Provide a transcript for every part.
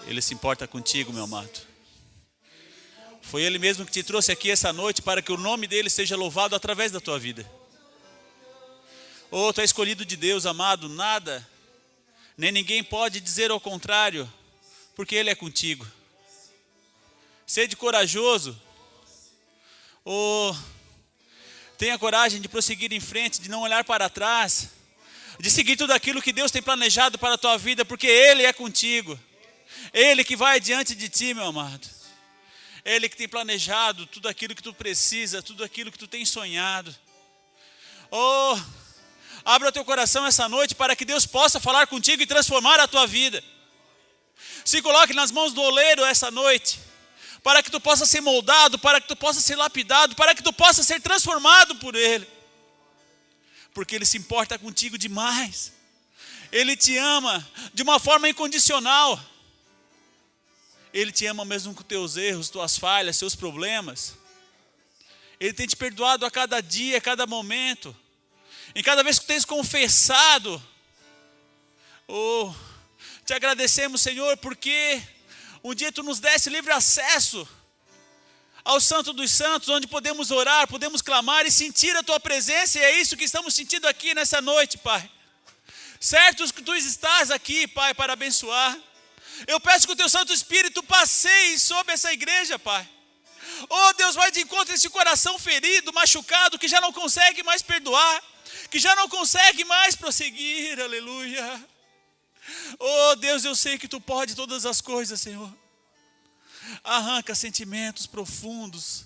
Ele se importa contigo, meu amado. Foi Ele mesmo que te trouxe aqui essa noite para que o nome dEle seja louvado através da tua vida. Tu é escolhido de Deus, amado. Nada, nem ninguém pode dizer ao contrário, porque Ele é contigo. Sede corajoso. Tenha coragem de prosseguir em frente, de não olhar para trás, de seguir tudo aquilo que Deus tem planejado para a tua vida, porque Ele é contigo. Ele que vai diante de ti, meu amado. Ele que tem planejado tudo aquilo que tu precisa, tudo aquilo que tu tem sonhado. Abra o teu coração essa noite para que Deus possa falar contigo e transformar a tua vida. Se coloque nas mãos do oleiro essa noite, para que tu possa ser moldado, para que tu possa ser lapidado, para que tu possa ser transformado por Ele. Porque Ele se importa contigo demais. Ele te ama de uma forma incondicional. Ele te ama mesmo com teus erros, tuas falhas, seus problemas. Ele tem te perdoado a cada dia, a cada momento. Em cada vez que tu tens confessado, te agradecemos, Senhor, porque um dia tu nos deste livre acesso ao Santo dos Santos, onde podemos orar, podemos clamar e sentir a tua presença, e é isso que estamos sentindo aqui nessa noite, Pai. Certos que tu estás aqui, Pai, para abençoar. Eu peço que o teu Santo Espírito passeie sobre essa igreja, Pai. Deus, vai de encontro a esse coração ferido, machucado, que já não consegue mais perdoar, que já não consegue mais prosseguir, aleluia. Deus, eu sei que tu pode todas as coisas, Senhor. Arranca sentimentos profundos,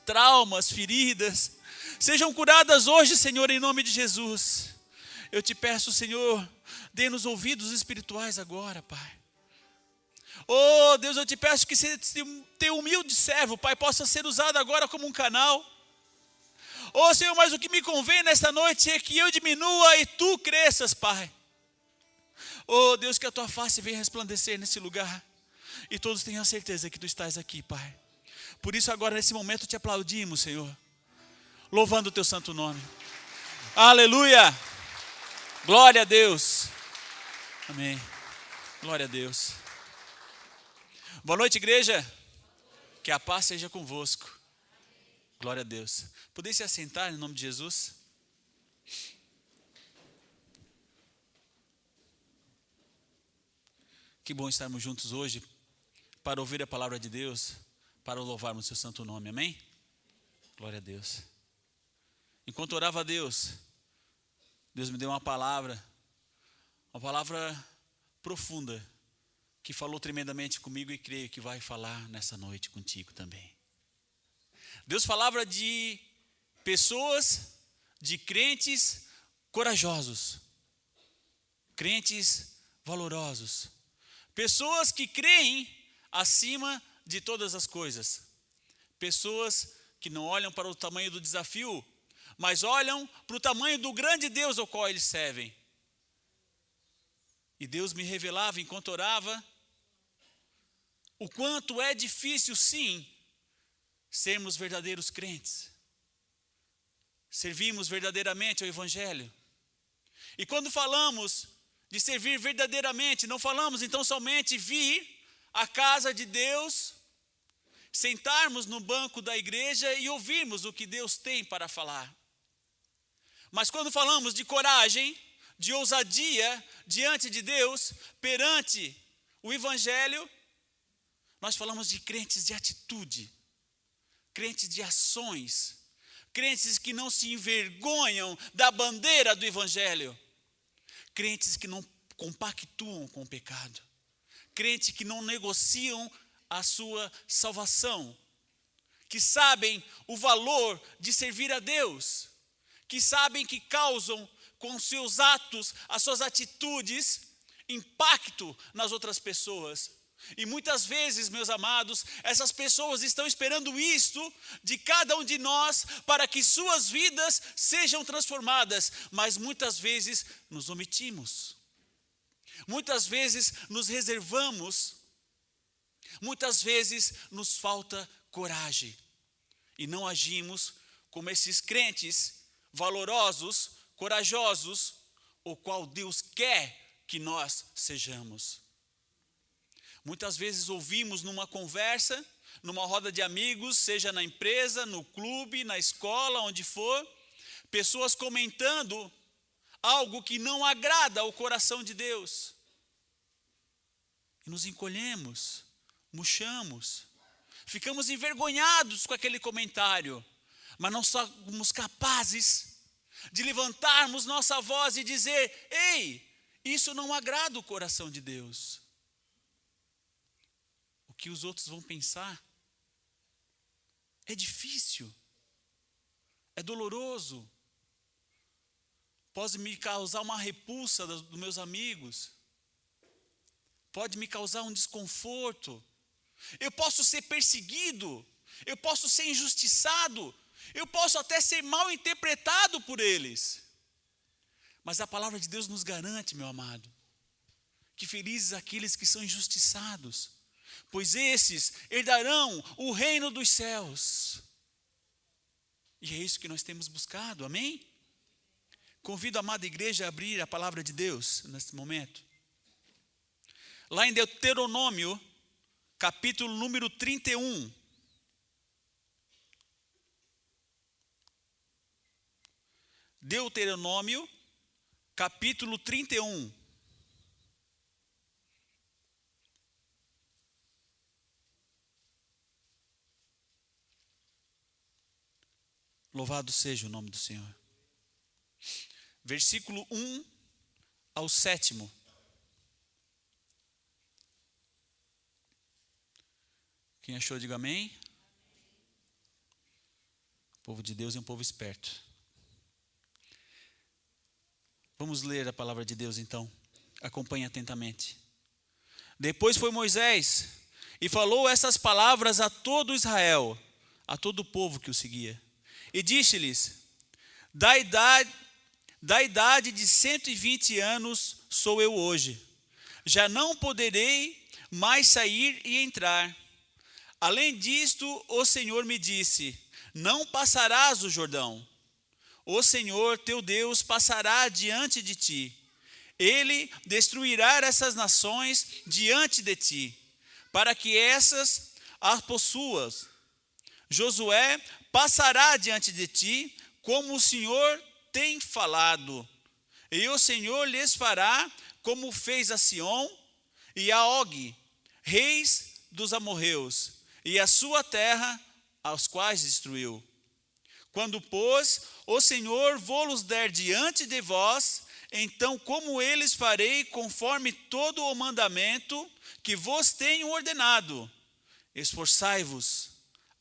traumas, feridas, sejam curadas hoje, Senhor, em nome de Jesus. Eu te peço, Senhor, dê-nos ouvidos espirituais agora, Pai. Deus, eu te peço que teu humilde servo, Pai, possa ser usado agora como um canal. Senhor, mas o que me convém nesta noite é que eu diminua e tu cresças, Pai. Deus, que a tua face venha resplandecer nesse lugar e todos tenham a certeza que tu estás aqui, Pai. Por isso agora nesse momento te aplaudimos, Senhor, louvando o teu santo nome. Aleluia, glória a Deus, amém, glória a Deus. Boa noite, igreja, que a paz seja convosco, glória a Deus. Podeis se assentar em nome de Jesus? Que bom estarmos juntos hoje para ouvir a palavra de Deus, para louvarmos o seu santo nome, amém? Glória a Deus. Enquanto orava a Deus, Deus me deu uma palavra profunda, que falou tremendamente comigo e creio que vai falar nessa noite contigo também. Deus falava de pessoas, de crentes corajosos, crentes valorosos, pessoas que creem acima de todas as coisas. Pessoas que não olham para o tamanho do desafio, mas olham para o tamanho do grande Deus ao qual eles servem. E Deus me revelava enquanto orava o quanto é difícil, sim, sermos verdadeiros crentes. Servimos verdadeiramente ao Evangelho. E quando falamos de servir verdadeiramente, não falamos então somente vir à casa de Deus, sentarmos no banco da igreja e ouvirmos o que Deus tem para falar. Mas quando falamos de coragem, de ousadia diante de Deus, perante o Evangelho, nós falamos de crentes de atitude, crentes de ações, crentes que não se envergonham da bandeira do Evangelho, crentes que não compactuam com o pecado, crentes que não negociam a sua salvação, que sabem o valor de servir a Deus, que sabem que causam com seus atos, as suas atitudes, impacto nas outras pessoas. E muitas vezes, meus amados, essas pessoas estão esperando isto de cada um de nós para que suas vidas sejam transformadas, mas muitas vezes nos omitimos, muitas vezes nos reservamos, muitas vezes nos falta coragem e não agimos como esses crentes valorosos, corajosos, o qual Deus quer que nós sejamos. Muitas vezes ouvimos numa conversa, numa roda de amigos, seja na empresa, no clube, na escola, onde for, pessoas comentando algo que não agrada ao coração de Deus. E nos encolhemos, murchamos, ficamos envergonhados com aquele comentário, mas não somos capazes de levantarmos nossa voz e dizer: ei, isso não agrada o coração de Deus. O que os outros vão pensar é difícil, é doloroso, pode me causar uma repulsa dos meus amigos, pode me causar um desconforto, eu posso ser perseguido, eu posso ser injustiçado, eu posso até ser mal interpretado por eles. Mas a palavra de Deus nos garante, meu amado, que felizes aqueles que são injustiçados, pois esses herdarão o reino dos céus. E é isso que nós temos buscado, amém? Convido a amada igreja a abrir a palavra de Deus neste momento. Lá em Deuteronômio, capítulo número 31. Deuteronômio, capítulo 31. Louvado seja o nome do Senhor. Versículo 1 ao 7. Quem achou, diga amém. O povo de Deus é um povo esperto. Vamos ler a palavra de Deus então. Acompanhe atentamente. Depois foi Moisés e falou essas palavras a todo Israel, a todo o povo que o seguia. E disse-lhes: da idade de 120 anos sou eu hoje. Já não poderei mais sair e entrar. Além disto, o Senhor me disse: não passarás o Jordão. O Senhor teu Deus passará diante de ti. Ele destruirá essas nações diante de ti, para que essas as possuas. Josué passará diante de ti, como o Senhor tem falado. E o Senhor lhes fará como fez a Sião e a Og, reis dos amorreus, e a sua terra, aos quais destruiu. Quando, pois, o Senhor vô-los der diante de vós, então como eles farei conforme todo o mandamento que vos tenho ordenado. Esforçai-vos,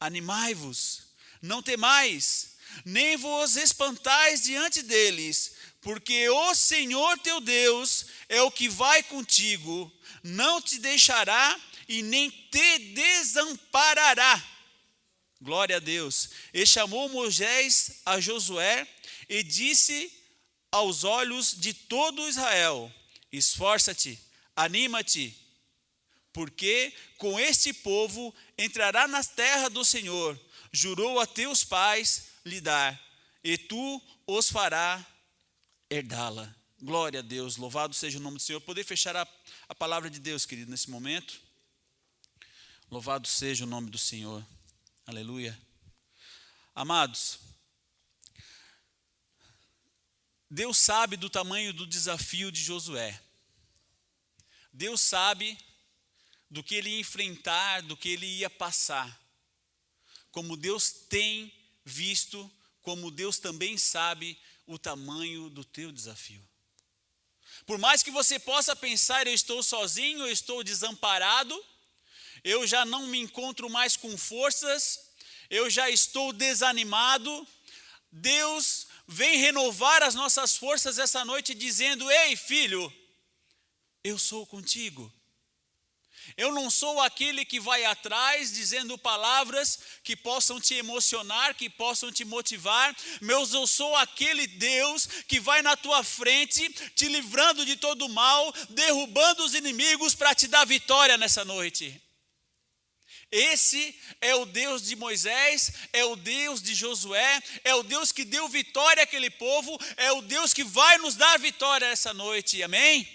animai-vos, não temais, nem vos espantais diante deles, porque o Senhor teu Deus é o que vai contigo, não te deixará e nem te desamparará. Glória a Deus. E chamou Moisés a Josué e disse aos olhos de todo Israel: esforça-te, anima-te, porque com este povo entrará na terra do Senhor, jurou a teus pais lhe dar, e tu os fará herdá-la. Glória a Deus, louvado seja o nome do Senhor. Poder fechar a palavra de Deus, querido, nesse momento. Louvado seja o nome do Senhor. Aleluia. Amados, Deus sabe do tamanho do desafio de Josué. Deus sabe do que ele ia enfrentar, do que ele ia passar. Como Deus tem visto, como Deus também sabe o tamanho do teu desafio. Por mais que você possa pensar: eu estou sozinho, eu estou desamparado, eu já não me encontro mais com forças, eu já estou desanimado. Deus vem renovar as nossas forças essa noite dizendo: ei, filho, eu sou contigo. Eu não sou aquele que vai atrás dizendo palavras que possam te emocionar, que possam te motivar, mas eu sou aquele Deus que vai na tua frente, te livrando de todo mal, derrubando os inimigos para te dar vitória nessa noite. Esse é o Deus de Moisés, é o Deus de Josué, é o Deus que deu vitória àquele povo, é o Deus que vai nos dar vitória essa noite, amém?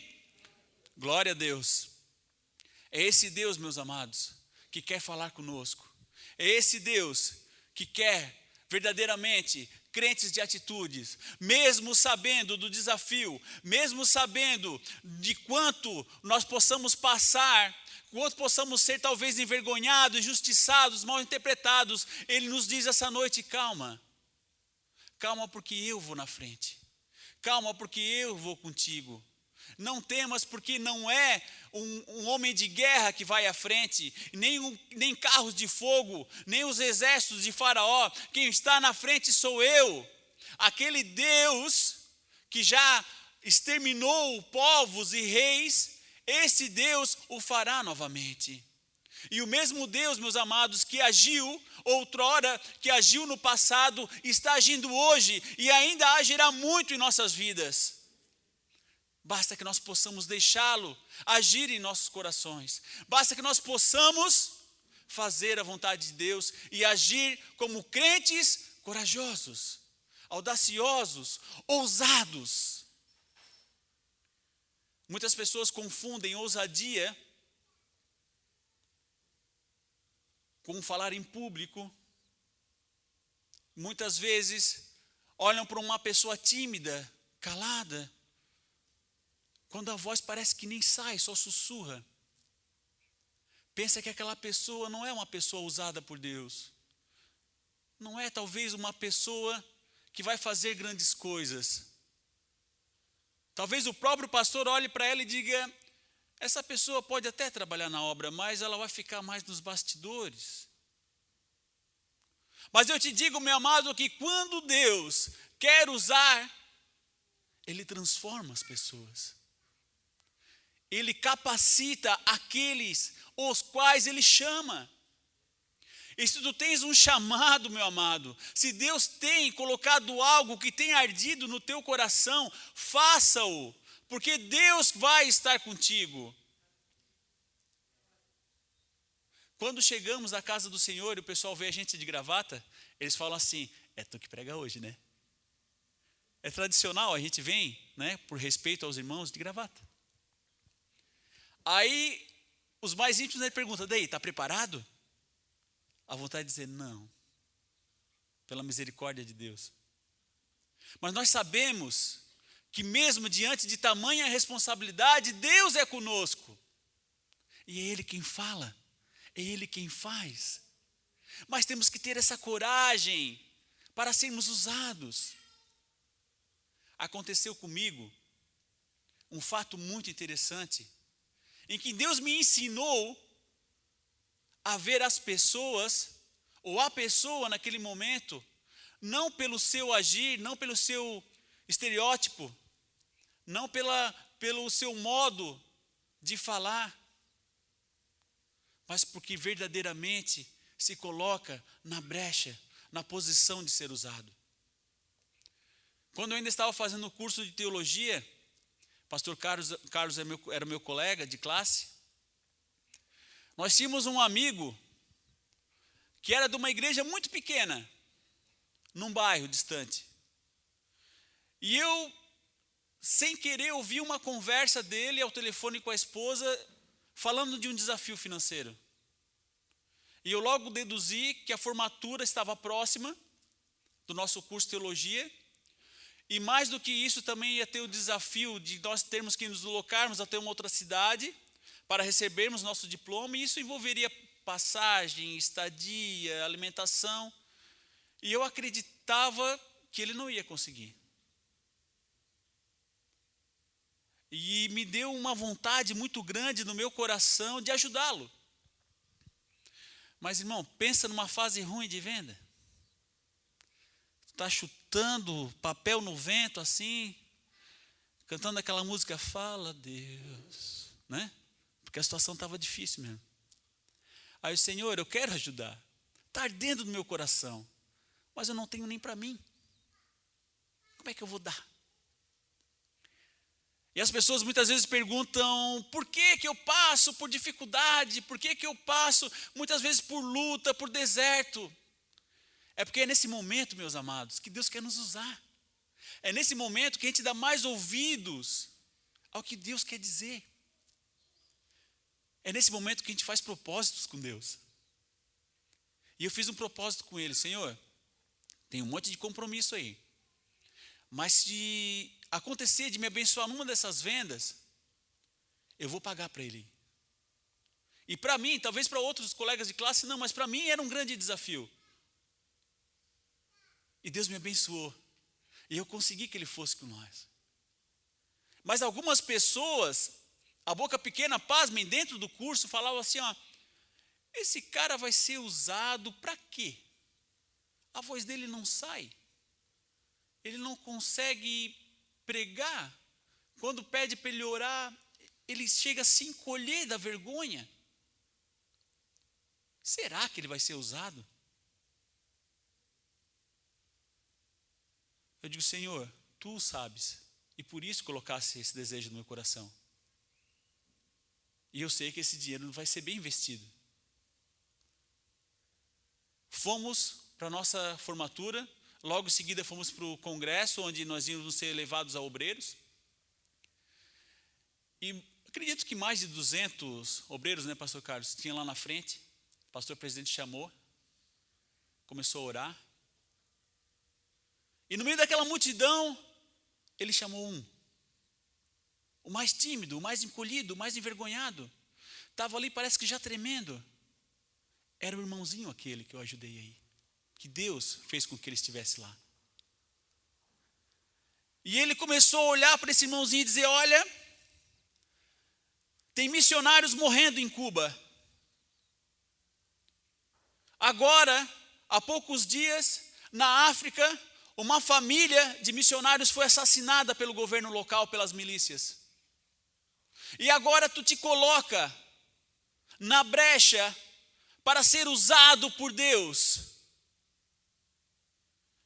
Glória a Deus. É esse Deus, meus amados, que quer falar conosco. É esse Deus que quer verdadeiramente crentes de atitudes, mesmo sabendo do desafio, mesmo sabendo de quanto nós possamos passar, quanto possamos ser talvez envergonhados, injustiçados, mal interpretados. Ele nos diz essa noite: calma, calma, porque eu vou na frente, calma, porque eu vou contigo. Não temas, porque não é um homem de guerra que vai à frente, nem carros de fogo, nem os exércitos de Faraó. Quem está na frente sou eu. Aquele Deus que já exterminou povos e reis, esse Deus o fará novamente. E o mesmo Deus, meus amados, que agiu outrora, que agiu no passado, está agindo hoje e ainda agirá muito em nossas vidas. Basta que nós possamos deixá-lo agir em nossos corações. Basta que nós possamos fazer a vontade de Deus e agir como crentes corajosos, audaciosos, ousados. Muitas pessoas confundem ousadia com falar em público. Muitas vezes olham para uma pessoa tímida, calada, quando a voz parece que nem sai, só sussurra. Pensa que aquela pessoa não é uma pessoa usada por Deus. Não é talvez uma pessoa que vai fazer grandes coisas. Talvez o próprio pastor olhe para ela e diga: essa pessoa pode até trabalhar na obra, mas ela vai ficar mais nos bastidores. Mas eu te digo, meu amado, que quando Deus quer usar, Ele transforma as pessoas. Ele capacita aqueles os quais Ele chama. E se tu tens um chamado, meu amado, se Deus tem colocado algo que tem ardido no teu coração, faça-o, porque Deus vai estar contigo. Quando chegamos à casa do Senhor e o pessoal vê a gente de gravata, eles falam assim: é tu que prega hoje, né? É tradicional, a gente vem, né, por respeito aos irmãos, de gravata. Aí, os mais íntimos perguntam: daí, está preparado? A vontade de dizer: não, pela misericórdia de Deus. Mas nós sabemos que mesmo diante de tamanha responsabilidade, Deus é conosco. E é Ele quem fala, é Ele quem faz. Mas temos que ter essa coragem para sermos usados. Aconteceu comigo um fato muito interessante, em que Deus me ensinou a ver as pessoas, ou a pessoa naquele momento, não pelo seu agir, não pelo seu estereótipo, não pelo seu modo de falar, mas porque verdadeiramente se coloca na brecha, na posição de ser usado. Quando eu ainda estava fazendo o curso de teologia, pastor Carlos era meu colega de classe. Nós tínhamos um amigo que era de uma igreja muito pequena, num bairro distante. E eu, sem querer, ouvi uma conversa dele ao telefone com a esposa, falando de um desafio financeiro. E eu logo deduzi que a formatura estava próxima do nosso curso de teologia. E mais do que isso, também ia ter o desafio de nós termos que nos deslocarmos até uma outra cidade para recebermos nosso diploma, e isso envolveria passagem, estadia, alimentação. E eu acreditava que ele não ia conseguir. E me deu uma vontade muito grande no meu coração de ajudá-lo. Mas, irmão, pensa numa fase ruim de venda. Está chutando papel no vento assim, cantando aquela música Fala Deus, né? Porque a situação estava difícil mesmo. Aí o Senhor, eu quero ajudar, está ardendo no meu coração, mas eu não tenho nem para mim. Como é que eu vou dar? E as pessoas muitas vezes perguntam: por que eu passo por dificuldade? Por que eu passo muitas vezes por luta, por deserto? É porque é nesse momento, meus amados, que Deus quer nos usar. É nesse momento que a gente dá mais ouvidos ao que Deus quer dizer. É nesse momento que a gente faz propósitos com Deus. E eu fiz um propósito com Ele. Senhor, tem um monte de compromisso aí. Mas se acontecer de me abençoar numa dessas vendas, eu vou pagar para Ele. E para mim, talvez para outros colegas de classe não, mas para mim era um grande desafio. E Deus me abençoou. E eu consegui que Ele fosse com nós. Mas algumas pessoas, a boca pequena, pasmem, dentro do curso, falavam assim, ó, esse cara vai ser usado para quê? A voz dele não sai. Ele não consegue pregar. Quando pede para ele orar, ele chega a se encolher da vergonha. Será que ele vai ser usado? Eu digo, Senhor, Tu o sabes. E por isso colocasse esse desejo no meu coração. E eu sei que esse dinheiro vai ser bem investido. Fomos para a nossa formatura. Logo em seguida fomos para o congresso, onde nós íamos ser levados a obreiros. E acredito que mais de 200 obreiros, né, pastor Carlos, tinha lá na frente. O pastor presidente chamou, começou a orar. E no meio daquela multidão, ele chamou um. O mais tímido, o mais encolhido, o mais envergonhado. Estava ali, parece que já tremendo. Era o irmãozinho aquele que eu ajudei aí. Que Deus fez com que ele estivesse lá. E ele começou a olhar para esse irmãozinho e dizer, olha, tem missionários morrendo em Cuba. Agora, há poucos dias, na África, uma família de missionários foi assassinada pelo governo local, pelas milícias. E agora tu te coloca na brecha para ser usado por Deus.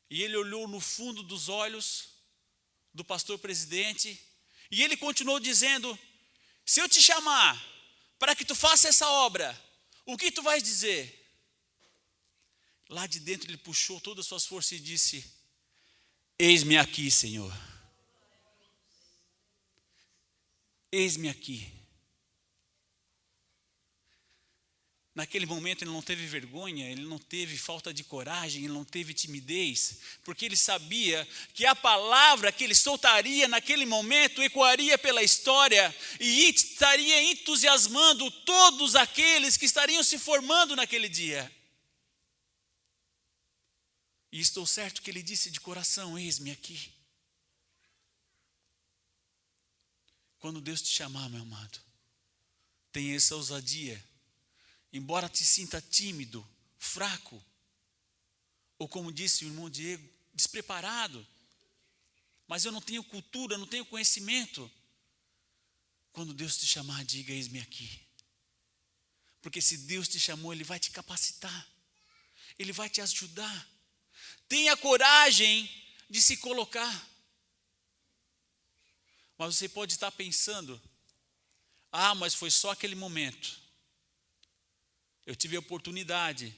E ele olhou no fundo dos olhos do pastor presidente e ele continuou dizendo, se eu te chamar para que tu faça essa obra, o que tu vais dizer? Lá de dentro ele puxou todas as suas forças e disse, eis-me aqui, Senhor. Eis-me aqui. Naquele momento ele não teve vergonha, ele não teve falta de coragem, ele não teve timidez, porque ele sabia que a palavra que ele soltaria naquele momento ecoaria pela história e estaria entusiasmando todos aqueles que estariam se formando naquele dia. E estou certo que ele disse de coração, eis-me aqui. Quando Deus te chamar, meu amado, tenha essa ousadia. Embora te sinta tímido, fraco, ou como disse o irmão Diego, despreparado, mas eu não tenho cultura, não tenho conhecimento. Quando Deus te chamar, diga, eis-me aqui. Porque se Deus te chamou, Ele vai te capacitar, Ele vai te ajudar. Tenha coragem de se colocar. Mas você pode estar pensando, mas foi só aquele momento. Eu tive a oportunidade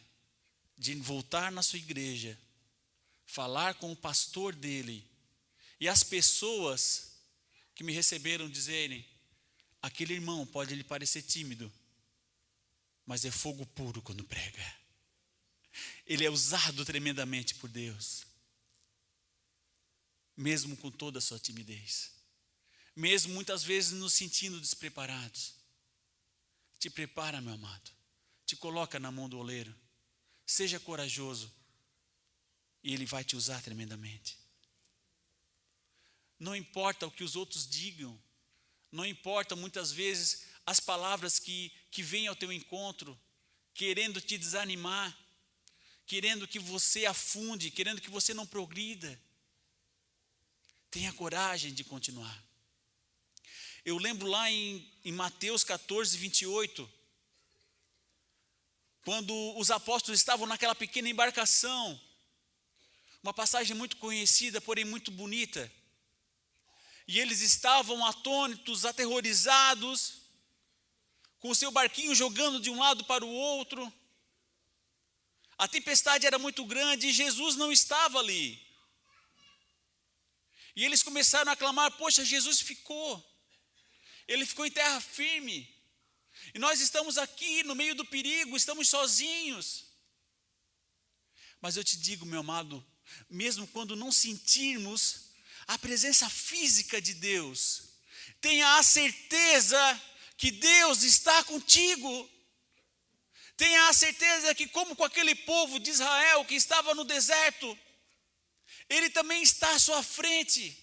de voltar na sua igreja, falar com o pastor dele, e as pessoas que me receberam dizerem, aquele irmão pode lhe parecer tímido, mas é fogo puro quando prega. Ele é usado tremendamente por Deus, mesmo com toda a sua timidez, mesmo muitas vezes nos sentindo despreparados. Te prepara, meu amado. Te coloca na mão do oleiro. Seja corajoso. E Ele vai te usar tremendamente. Não importa o que os outros digam. Não importa muitas vezes as palavras que vêm ao teu encontro, querendo te desanimar, querendo que você afunde, querendo que você não progrida. Tenha coragem de continuar. Eu lembro lá em Mateus 14, 28, quando os apóstolos estavam naquela pequena embarcação, uma passagem muito conhecida, porém muito bonita, e eles estavam atônitos, aterrorizados, com o seu barquinho jogando de um lado para o outro, a tempestade era muito grande e Jesus não estava ali, e eles começaram a clamar, poxa, Jesus ficou, Ele ficou em terra firme, E nós estamos aqui no meio do perigo, estamos sozinhos. Mas eu te digo, meu amado, mesmo quando não sentirmos a presença física de Deus, tenha a certeza que Deus está contigo. Tenha a certeza que, como com aquele povo de Israel que estava no deserto, Ele também está à sua frente,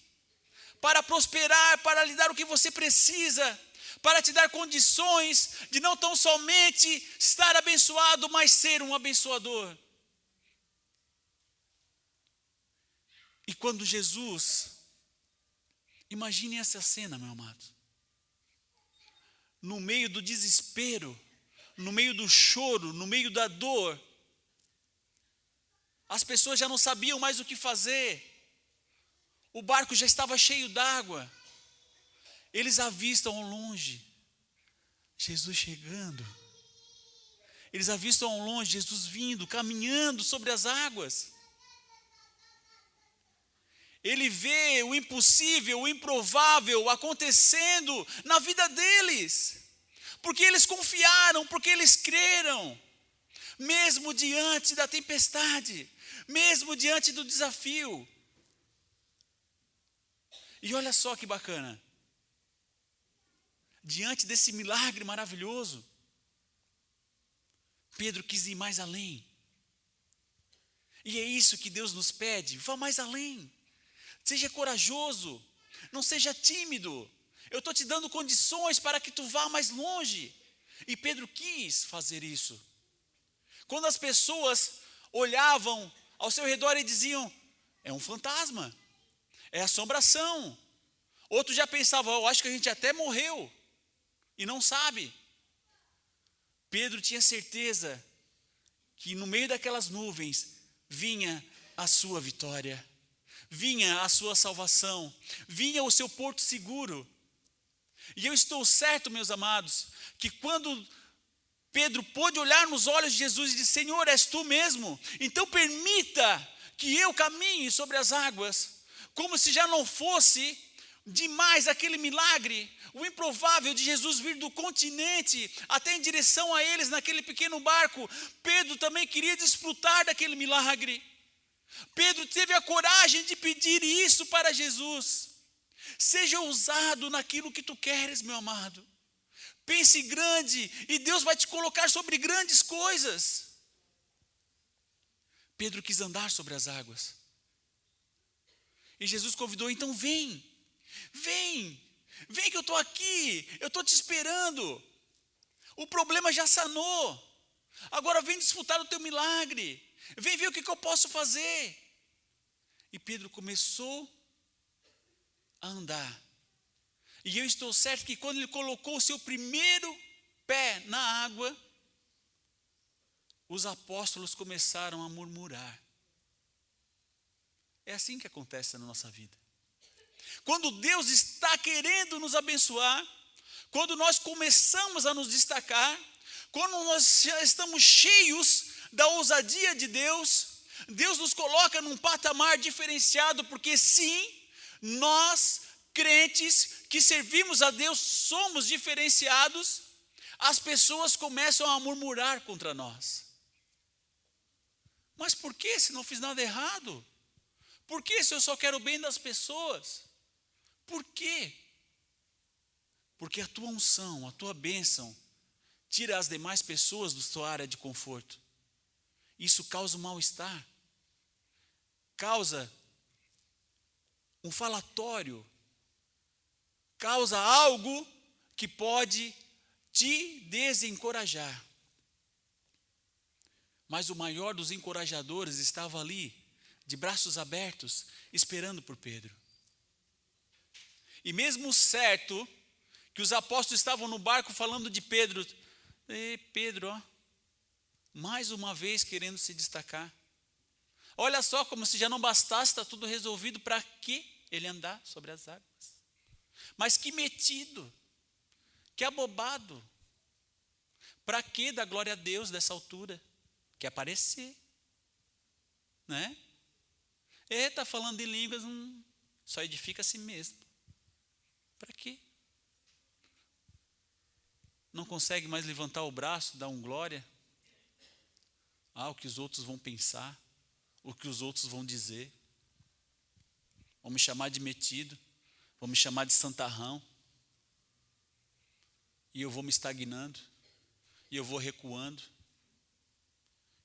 para prosperar, para lhe dar o que você precisa, para te dar condições de não tão somente estar abençoado, mas ser um abençoador. E quando Jesus, imagine essa cena, meu amado, no meio do desespero, no meio do choro, no meio da dor, as pessoas já não sabiam mais o que fazer, o barco já estava cheio d'água, eles avistam ao longe Jesus chegando, eles avistam ao longe Jesus vindo, caminhando sobre as águas. Ele vê o impossível, o improvável acontecendo na vida deles, porque eles confiaram, porque eles creram, mesmo diante da tempestade, mesmo diante do desafio. E olha só que bacana, diante desse milagre maravilhoso, Pedro quis ir mais além. E é isso que Deus nos pede, vá mais além. Seja corajoso, não seja tímido. Eu estou te dando condições para que tu vá mais longe. E Pedro quis fazer isso. Quando as pessoas olhavam ao seu redor e diziam, é um fantasma, é assombração. Outros já pensavam, eu acho que a gente até morreu e não sabe. Pedro tinha certeza que no meio daquelas nuvens vinha a sua vitória, vinha a sua salvação, vinha o seu porto seguro. E eu estou certo, meus amados, que quando Pedro pôde olhar nos olhos de Jesus e disse, Senhor, és tu mesmo, então permita que eu caminhe sobre as águas, como se já não fosse demais aquele milagre, o improvável de Jesus vir do continente até em direção a eles naquele pequeno barco. Pedro também queria desfrutar daquele milagre. Pedro teve a coragem de pedir isso para Jesus. Seja ousado naquilo que tu queres, meu amado. Pense grande e Deus vai te colocar sobre grandes coisas. Pedro quis andar sobre as águas. E Jesus convidou, então vem que eu estou aqui, eu estou te esperando. O problema já sanou. Agora vem desfrutar do teu milagre. Vem ver o que eu posso fazer. E Pedro começou a andar. E eu estou certo que quando ele colocou o seu primeiro pé na água, os apóstolos começaram a murmurar. É assim que acontece na nossa vida. Quando Deus está querendo nos abençoar, quando nós começamos a nos destacar, quando nós já estamos cheios da ousadia de Deus, Deus nos coloca num patamar diferenciado, porque sim, nós, crentes que servimos a Deus, somos diferenciados, as pessoas começam a murmurar contra nós. Mas por que se não fiz nada errado? Por que se eu só quero o bem das pessoas? Por quê? Porque a tua unção, a tua bênção, tira as demais pessoas da tua área de conforto. Isso causa um mal-estar, causa um falatório, causa algo que pode te desencorajar. Mas o maior dos encorajadores estava ali, de braços abertos, esperando por Pedro. E mesmo certo que os apóstolos estavam no barco falando de Pedro, Pedro, ó, mais uma vez querendo se destacar. Olha só, como se já não bastasse, está tudo resolvido, para que ele andar sobre as águas? Mas que metido, que abobado. Para que dar glória a Deus dessa altura? Quer aparecer, né? Está falando de línguas, só edifica a si mesmo. Para quê? não consegue mais levantar o braço, dar um glória. O que os outros vão pensar, o que os outros vão dizer. Vão me chamar de metido, vão me chamar de santarrão. E eu vou me estagnando, e eu vou recuando.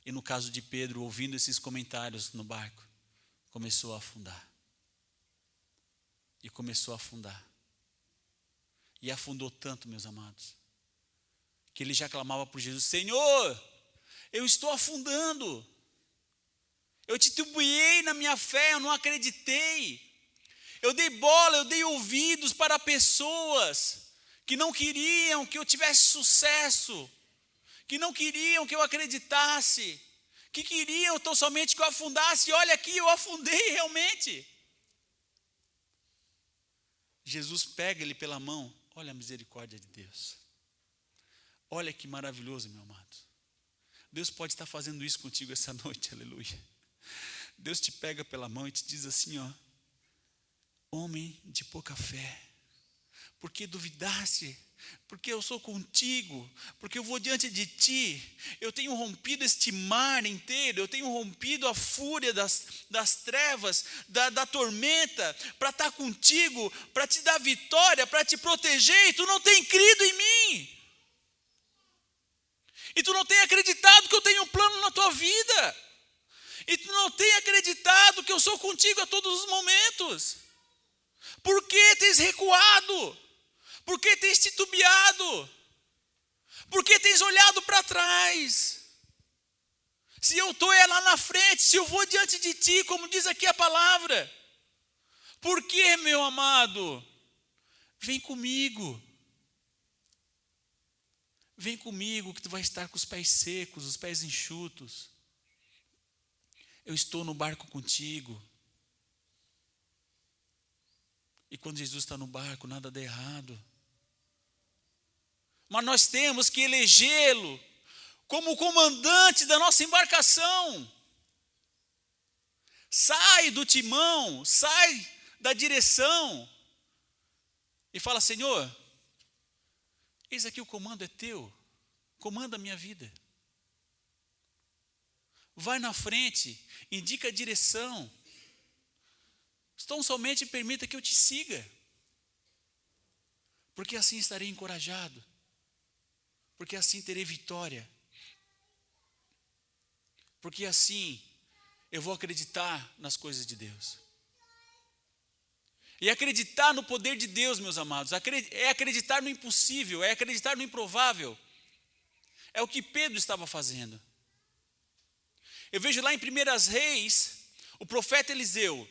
E no caso de Pedro, ouvindo esses comentários no barco, começou a afundar. E começou a afundar. E afundou tanto, meus amados, que ele já clamava por Jesus: Senhor, eu estou afundando. Eu titubeei na minha fé, eu não acreditei. Eu dei bola, eu dei ouvidos para pessoas que não queriam que eu tivesse sucesso, que não queriam que eu acreditasse, que queriam tão somente que eu afundasse. E olha aqui, eu afundei realmente. Jesus pega ele pela mão. Olha a misericórdia de Deus. Olha que maravilhoso, meu amado. Deus pode estar fazendo isso contigo essa noite, aleluia. Deus te pega pela mão e te diz assim, homem de pouca fé, por que duvidaste? Porque eu sou contigo, porque eu vou diante de ti. Eu tenho rompido este mar inteiro, eu tenho rompido a fúria das trevas, da tormenta, para estar contigo, para te dar vitória, para te proteger, e tu não tem crido em mim. E tu não tem acreditado que eu tenho um plano na tua vida. E tu não tem acreditado que eu sou contigo a todos os momentos. Por que tens recuado? Por que tens titubeado? Por que tens olhado para trás? Se eu estou lá na frente, se eu vou diante de ti, como diz aqui a palavra. Por que, meu amado? Vem comigo. Vem comigo que tu vai estar com os pés secos, os pés enxutos. Eu estou no barco contigo. E quando Jesus está no barco, nada dá errado. Mas nós temos que elegê-lo como comandante da nossa embarcação. Sai do timão, sai da direção e fala: Senhor, eis aqui o comando é teu, comanda a minha vida. Vai na frente, indica a direção. Então somente permita que eu te siga, porque assim estarei encorajado, porque assim terei vitória, porque assim eu vou acreditar nas coisas de Deus. E acreditar no poder de Deus, meus amados, é acreditar no impossível, é acreditar no improvável. É o que Pedro estava fazendo. Eu vejo lá em 1 Reis, o profeta Eliseu,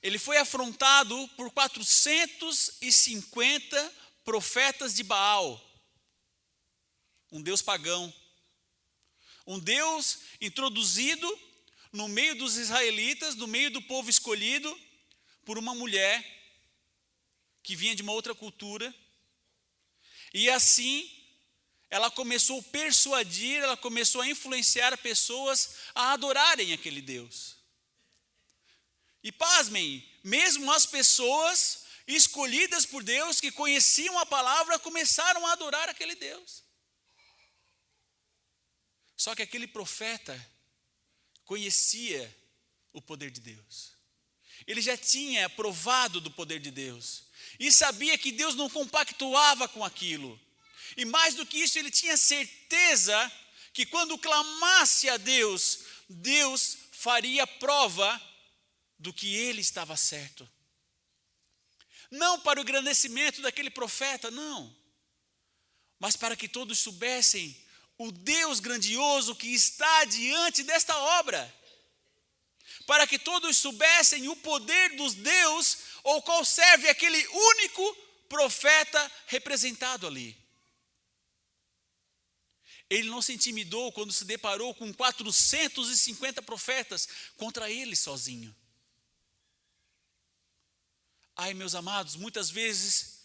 ele foi afrontado por 450 profetas de Baal, um deus pagão, um deus introduzido no meio dos israelitas, no meio do povo escolhido, por uma mulher que vinha de uma outra cultura. E assim, ela começou a persuadir, ela começou a influenciar pessoas a adorarem aquele Deus. E pasmem, mesmo as pessoas escolhidas por Deus, que conheciam a palavra, começaram a adorar aquele Deus. Só que aquele profeta conhecia o poder de Deus. Ele já tinha provado do poder de Deus. E sabia que Deus não compactuava com aquilo. E mais do que isso, ele tinha certeza que quando clamasse a Deus, Deus faria prova do que ele estava certo. Não para o engrandecimento daquele profeta, não. Mas para que todos soubessem o Deus grandioso que está diante desta obra. Para que todos soubessem o poder dos Deus, ao qual serve aquele único profeta representado ali. Ele não se intimidou quando se deparou com 450 profetas contra ele sozinho. Ai, meus amados, muitas vezes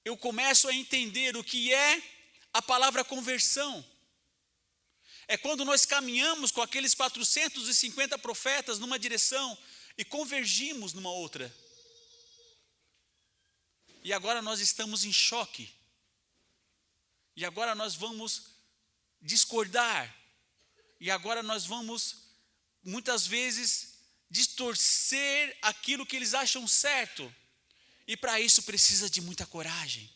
eu começo a entender o que é a palavra conversão. É quando nós caminhamos com aqueles 450 profetas numa direção e convergimos numa outra. E agora nós estamos em choque. E agora nós vamos discordar. E agora nós vamos, muitas vezes, distorcer aquilo que eles acham certo. E para isso precisa de muita coragem.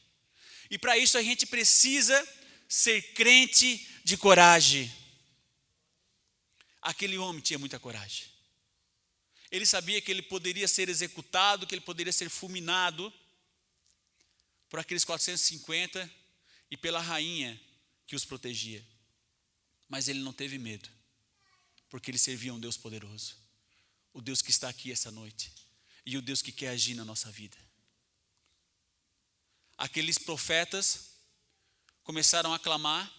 E para isso a gente precisa ser crente de coragem. Aquele homem tinha muita coragem. Ele sabia que ele poderia ser executado, que ele poderia ser fulminado por aqueles 450 e pela rainha que os protegia. Mas ele não teve medo, porque ele servia um Deus poderoso. O Deus que está aqui essa noite e o Deus que quer agir na nossa vida. Aqueles profetas começaram a clamar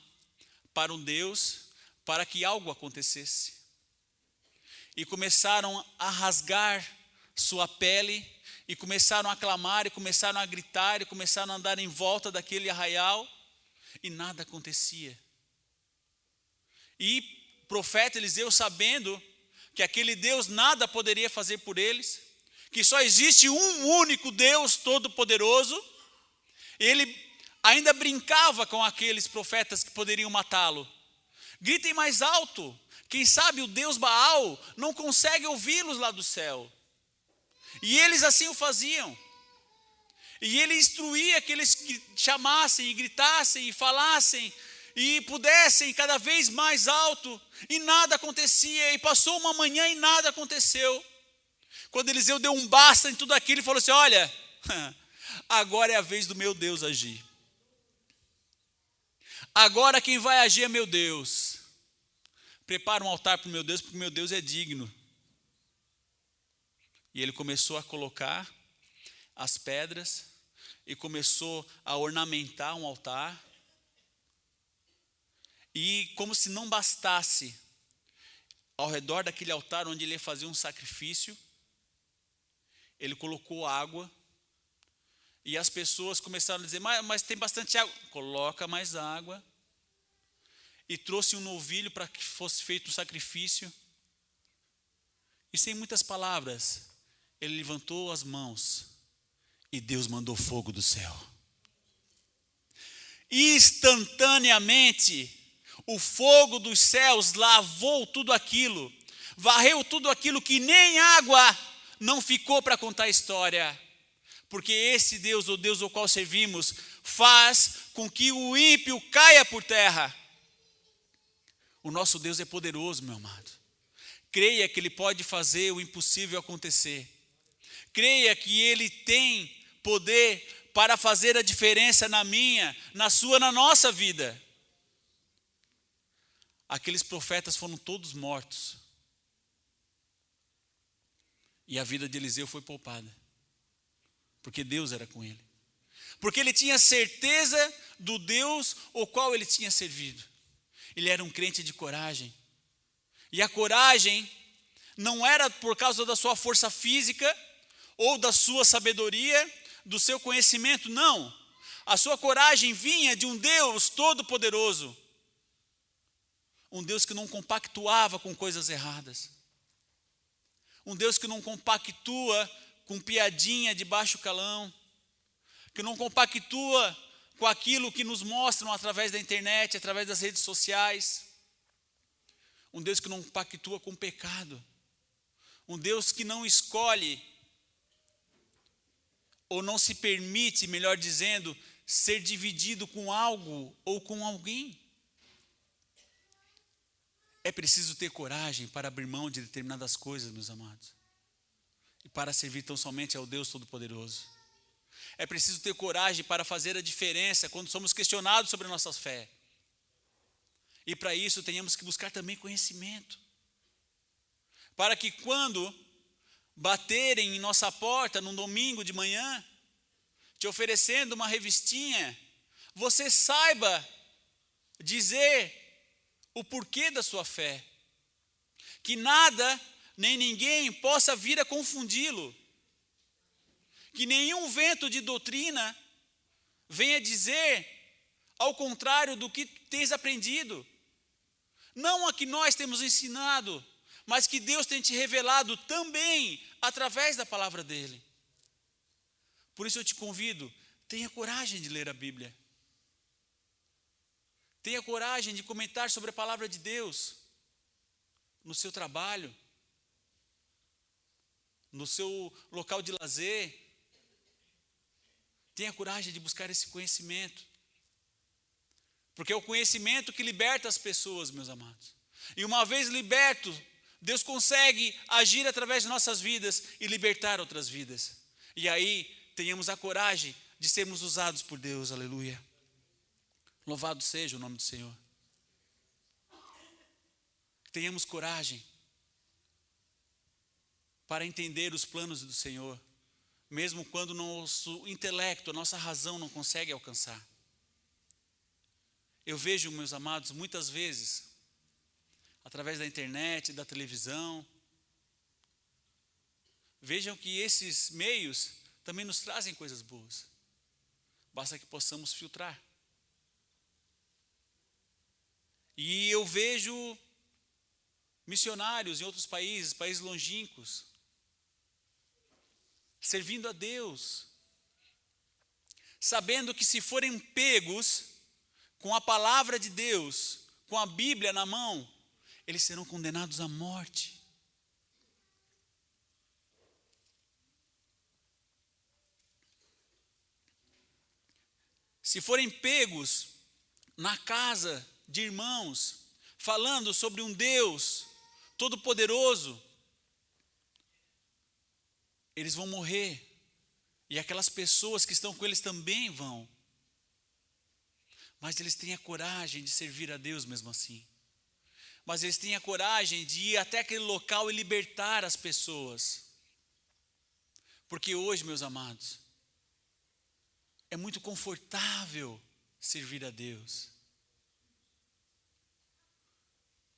para um Deus para que algo acontecesse. E começaram a rasgar sua pele, e começaram a clamar, e começaram a gritar, e começaram a andar em volta daquele arraial, e nada acontecia. E o profeta Eliseu, sabendo que aquele Deus nada poderia fazer por eles, que só existe um único Deus todo-poderoso, ele ainda brincava com aqueles profetas que poderiam matá-lo. Gritem mais alto. Quem sabe o Deus Baal não consegue ouvi-los lá do céu. E eles assim o faziam. E ele instruía que eles chamassem e gritassem e falassem e pudessem cada vez mais alto. E nada acontecia. E passou uma manhã e nada aconteceu. Quando Eliseu deu um basta em tudo aquilo, ele falou assim: olha, agora é a vez do meu Deus agir. Agora quem vai agir é meu Deus. Prepara um altar para o meu Deus, porque o meu Deus é digno. E ele começou a colocar as pedras e começou a ornamentar um altar. E como se não bastasse, ao redor daquele altar onde ele ia fazer um sacrifício, ele colocou água. E as pessoas começaram a dizer: mas tem bastante água. Coloca mais água. E trouxe um novilho para que fosse feito o sacrifício. E sem muitas palavras, ele levantou as mãos e Deus mandou fogo do céu. Instantaneamente, o fogo dos céus lavou tudo aquilo, varreu tudo aquilo que nem água não ficou para contar a história. Porque esse Deus, o Deus ao qual servimos, faz com que o ímpio caia por terra. O nosso Deus é poderoso, meu amado. Creia que Ele pode fazer o impossível acontecer. Creia que Ele tem poder para fazer a diferença na minha, na sua, na nossa vida. Aqueles profetas foram todos mortos. E a vida de Eliseu foi poupada. Porque Deus era com ele. Porque ele tinha certeza do Deus ao qual ele tinha servido. Ele era um crente de coragem. E a coragem não era por causa da sua força física ou da sua sabedoria, do seu conhecimento, não. A sua coragem vinha de um Deus todo-poderoso. Um Deus que não compactuava com coisas erradas. Um Deus que não compactua com piadinha de baixo calão. Que não compactua com aquilo que nos mostram através da internet, através das redes sociais. Um Deus que não compactua com o pecado. Um Deus que não escolhe, ou não se permite, melhor dizendo, ser dividido com algo ou com alguém. É preciso ter coragem para abrir mão de determinadas coisas, meus amados. E para servir tão somente ao Deus Todo-Poderoso. É preciso ter coragem para fazer a diferença quando somos questionados sobre a nossa fé. E para isso tenhamos que buscar também conhecimento. Para que quando baterem em nossa porta num domingo de manhã, te oferecendo uma revistinha, você saiba dizer o porquê da sua fé. Que nada nem ninguém possa vir a confundi-lo. Que nenhum vento de doutrina venha dizer ao contrário do que tens aprendido. Não a que nós temos ensinado, mas que Deus tem te revelado também através da palavra dele. Por isso eu te convido, tenha coragem de ler a Bíblia. Tenha coragem de comentar sobre a palavra de Deus no seu trabalho, no seu local de lazer. Tenha coragem de buscar esse conhecimento. Porque é o conhecimento que liberta as pessoas, meus amados. E uma vez liberto, Deus consegue agir através de nossas vidas e libertar outras vidas. E aí, tenhamos a coragem de sermos usados por Deus, aleluia. Louvado seja o nome do Senhor. Tenhamos coragem para entender os planos do Senhor, mesmo quando o nosso intelecto, a nossa razão não consegue alcançar. Eu vejo, meus amados, muitas vezes, através da internet, da televisão, vejam que esses meios também nos trazem coisas boas. Basta que possamos filtrar. E eu vejo missionários em outros países, países longínquos, servindo a Deus, sabendo que se forem pegos com a palavra de Deus, com a Bíblia na mão, eles serão condenados à morte. Se forem pegos na casa de irmãos, falando sobre um Deus todo-poderoso, eles vão morrer. E aquelas pessoas que estão com eles também vão. Mas eles têm a coragem de servir a Deus mesmo assim. Mas eles têm a coragem de ir até aquele local e libertar as pessoas. Porque hoje, meus amados, é muito confortável servir a Deus.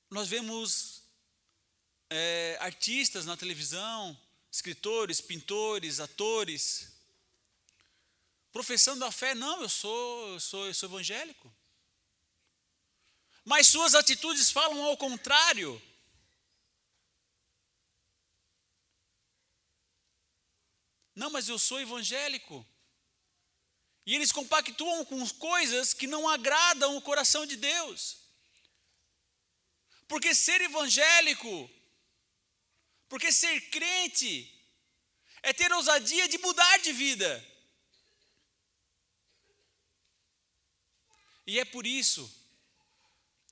Nós vemos artistas na televisão, escritores, pintores, atores, professando a fé. Não, eu sou evangélico. Mas suas atitudes falam ao contrário. Não, mas eu sou evangélico. E eles compactuam com coisas que não agradam o coração de Deus. Porque ser evangélico, porque ser crente, é ter ousadia de mudar de vida. E é por isso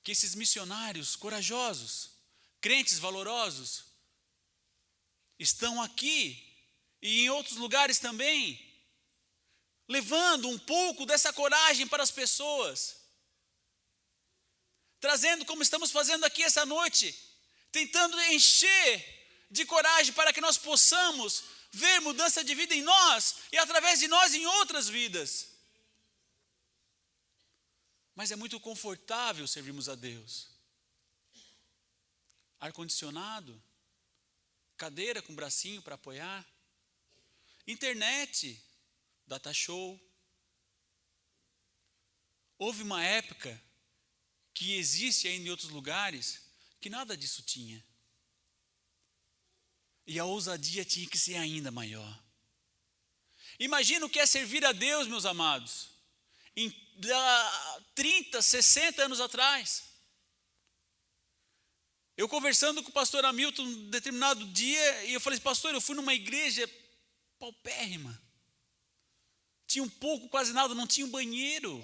que esses missionários corajosos, crentes valorosos, estão aqui e em outros lugares também, levando um pouco dessa coragem para as pessoas, trazendo como estamos fazendo aqui essa noite, tentando encher de coragem para que nós possamos ver mudança de vida em nós e através de nós em outras vidas. Mas é muito confortável servirmos a Deus. Ar-condicionado, cadeira com bracinho para apoiar, internet, data show. Houve uma época que existe ainda em outros lugares que nada disso tinha. E a ousadia tinha que ser ainda maior. Imagina o que é servir a Deus, meus amados, em 30, 60 anos atrás. Eu conversando com o pastor Hamilton um determinado dia, e eu falei, pastor, eu fui numa igreja paupérrima. Tinha um pouco, quase nada, não tinha um banheiro,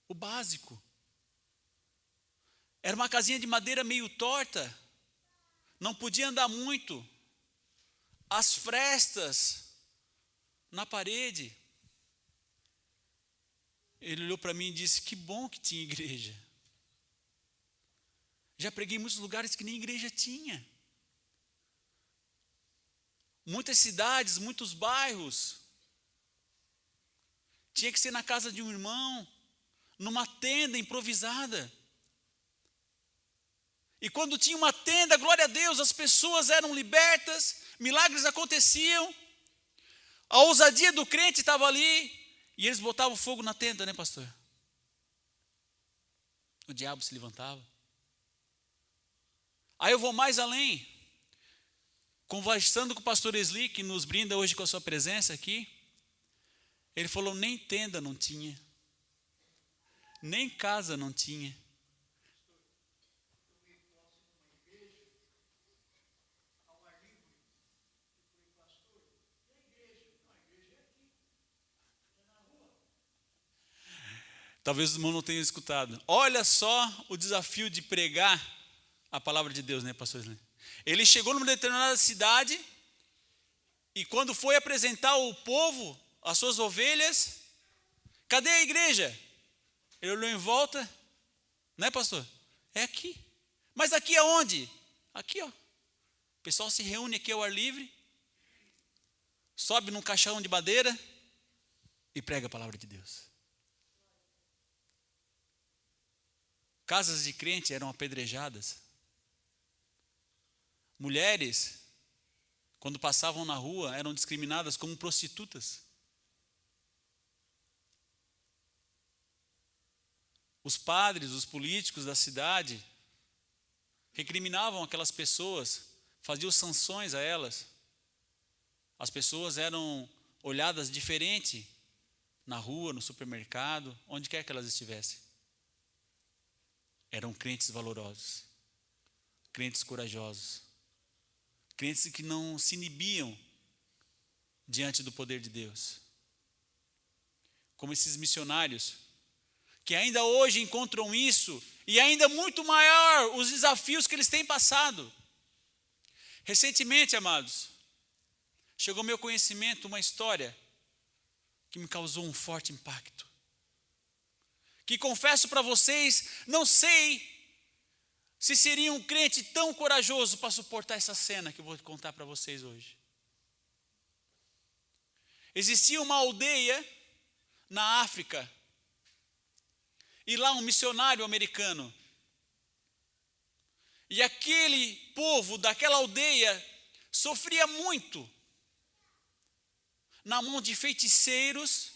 o básico. Era uma casinha de madeira meio torta, não podia andar muito. As frestas na parede. Ele olhou para mim e disse, que bom que tinha igreja. Já preguei em muitos lugares que nem igreja tinha. Muitas cidades, muitos bairros. Tinha que ser na casa de um irmão, numa tenda improvisada. E quando tinha uma tenda, glória a Deus, as pessoas eram libertas, milagres aconteciam, a ousadia do crente estava ali, e eles botavam fogo na tenda, né, pastor? O diabo se levantava. Aí eu vou mais além, conversando com o pastor Esli, que nos brinda hoje com a sua presença aqui, ele falou, nem tenda não tinha, Nem casa não tinha. Talvez os irmãos não tenham escutado. Olha só o desafio de pregar a palavra de Deus, né, pastor Islã? Ele chegou numa determinada cidade e quando foi apresentar o povo, as suas ovelhas, cadê a igreja? Ele olhou em volta, né, pastor? É aqui. Mas aqui aonde? Aqui, ó. O pessoal se reúne aqui ao ar livre, sobe num caixão de madeira e prega a palavra de Deus. Casas de crente eram apedrejadas. Mulheres, quando passavam na rua, eram discriminadas como prostitutas. Os padres, os políticos da cidade, recriminavam aquelas pessoas, faziam sanções a elas. As pessoas eram olhadas diferente na rua, no supermercado, onde quer que elas estivessem. Eram crentes valorosos, crentes corajosos, crentes que não se inibiam diante do poder de Deus. Como esses missionários, que ainda hoje encontram isso, e ainda muito maior os desafios que eles têm passado. Recentemente, amados, chegou ao meu conhecimento uma história que me causou um forte impacto. Que confesso para vocês, não sei se seria um crente tão corajoso para suportar essa cena que eu vou contar para vocês hoje. Existia uma aldeia na África, e lá um missionário americano. E aquele povo daquela aldeia sofria muito na mão de feiticeiros,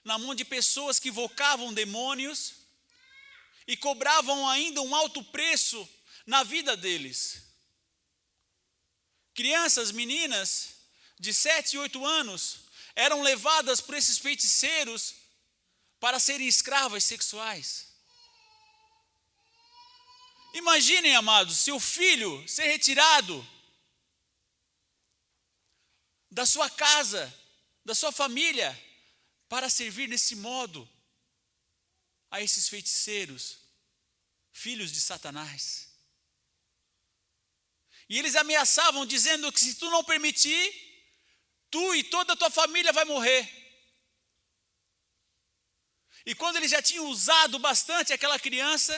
na mão de pessoas que invocavam demônios e cobravam ainda um alto preço na vida deles. Crianças, meninas de 7 e 8 anos eram levadas por esses feiticeiros para serem escravas sexuais. Imaginem, amados, seu filho ser retirado da sua casa, da sua família, para servir nesse modo a esses feiticeiros, filhos de Satanás. E eles ameaçavam, dizendo que se tu não permitir, tu e toda a tua família vai morrer. E quando eles já tinham usado bastante aquela criança,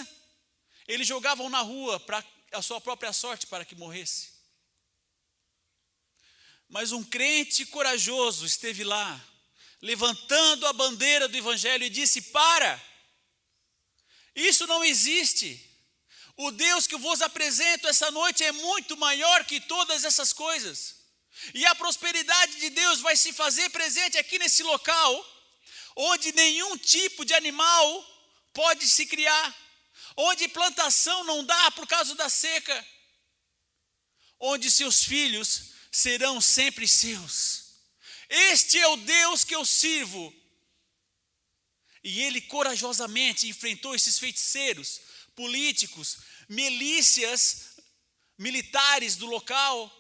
eles jogavam na rua para a sua própria sorte para que morresse. Mas um crente corajoso esteve lá, levantando a bandeira do Evangelho e disse: para, isso não existe. O Deus que eu vos apresento essa noite é muito maior que todas essas coisas. E a prosperidade de Deus vai se fazer presente aqui nesse local, onde nenhum tipo de animal pode se criar, onde plantação não dá por causa da seca, onde seus filhos serão sempre seus. Este é o Deus que eu sirvo. E ele corajosamente enfrentou esses feiticeiros, políticos, milícias, militares do local,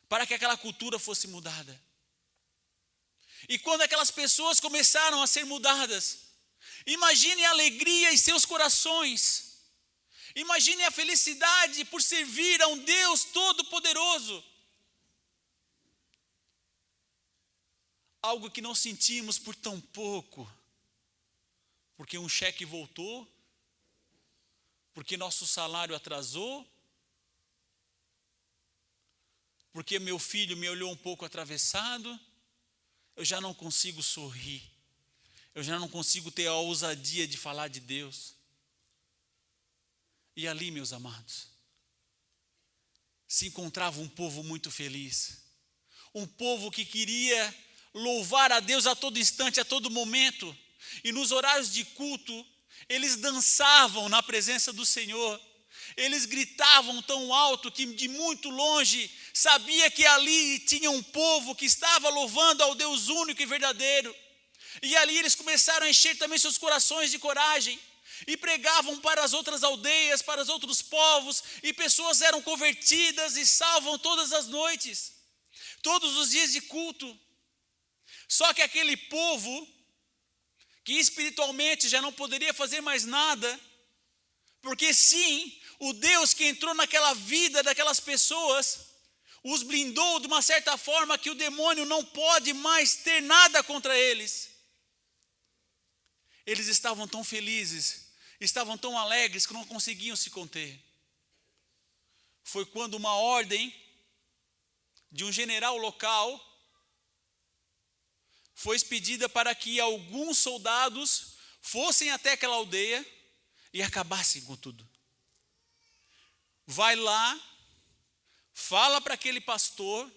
para que aquela cultura fosse mudada. E quando aquelas pessoas começaram a ser mudadas, imagine a alegria em seus corações, imagine a felicidade por servir a um Deus todo-poderoso. Algo que não sentimos por tão pouco, porque um cheque voltou, porque nosso salário atrasou, porque meu filho me olhou um pouco atravessado, eu já não consigo sorrir, eu já não consigo ter a ousadia de falar de Deus. E ali, meus amados, se encontrava um povo muito feliz, um povo que queria louvar a Deus a todo instante, a todo momento, e nos horários de culto, eles dançavam na presença do Senhor, eles gritavam tão alto que de muito longe sabia que ali tinha um povo que estava louvando ao Deus único e verdadeiro. E ali eles começaram a encher também seus corações de coragem. E pregavam para as outras aldeias, para os outros povos. E pessoas eram convertidas e salvam todas as noites. Todos os dias de culto. Só que aquele povo, que espiritualmente já não poderia fazer mais nada, porque sim, o Deus que entrou naquela vida daquelas pessoas, os blindou de uma certa forma que o demônio não pode mais ter nada contra eles. Eles estavam tão felizes, estavam tão alegres que não conseguiam se conter. Foi quando uma ordem de um general local foi expedida para que alguns soldados fossem até aquela aldeia e acabassem com tudo. Vai lá, fala para aquele pastor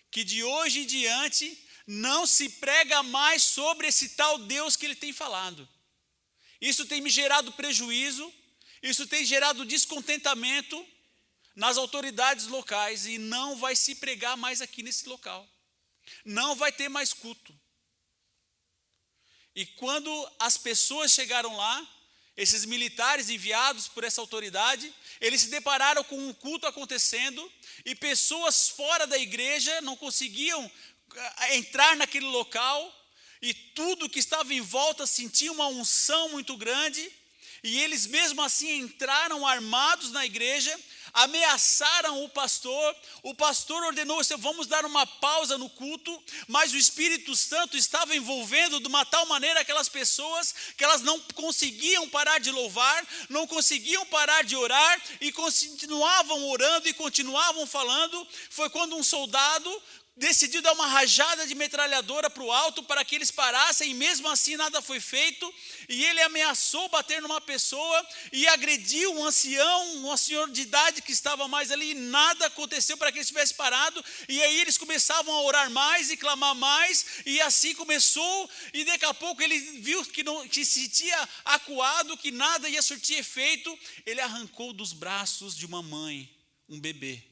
que de hoje em diante não se prega mais sobre esse tal Deus que ele tem falado. Isso tem me gerado prejuízo, isso tem gerado descontentamento nas autoridades locais e não vai se pregar mais aqui nesse local. Não vai ter mais culto. E quando as pessoas chegaram lá, esses militares enviados por essa autoridade, eles se depararam com um culto acontecendo e pessoas fora da igreja não conseguiam entrar naquele local e tudo que estava em volta sentia uma unção muito grande e eles mesmo assim entraram armados na igreja, ameaçaram o pastor ordenou, vamos dar uma pausa no culto, mas o Espírito Santo estava envolvendo de uma tal maneira aquelas pessoas, que elas não conseguiam parar de louvar, não conseguiam parar de orar, e continuavam orando e continuavam falando. Foi quando um soldado decidiu dar uma rajada de metralhadora para o alto para que eles parassem, e mesmo assim nada foi feito, e ele ameaçou bater numa pessoa e agrediu um ancião, um senhor de idade que estava mais ali, e nada aconteceu para que ele estivesse parado. E aí eles começavam a orar mais e clamar mais, e assim começou, e daqui a pouco ele viu que se tinha acuado, que nada ia surtir efeito. Ele arrancou dos braços de uma mãe um bebê,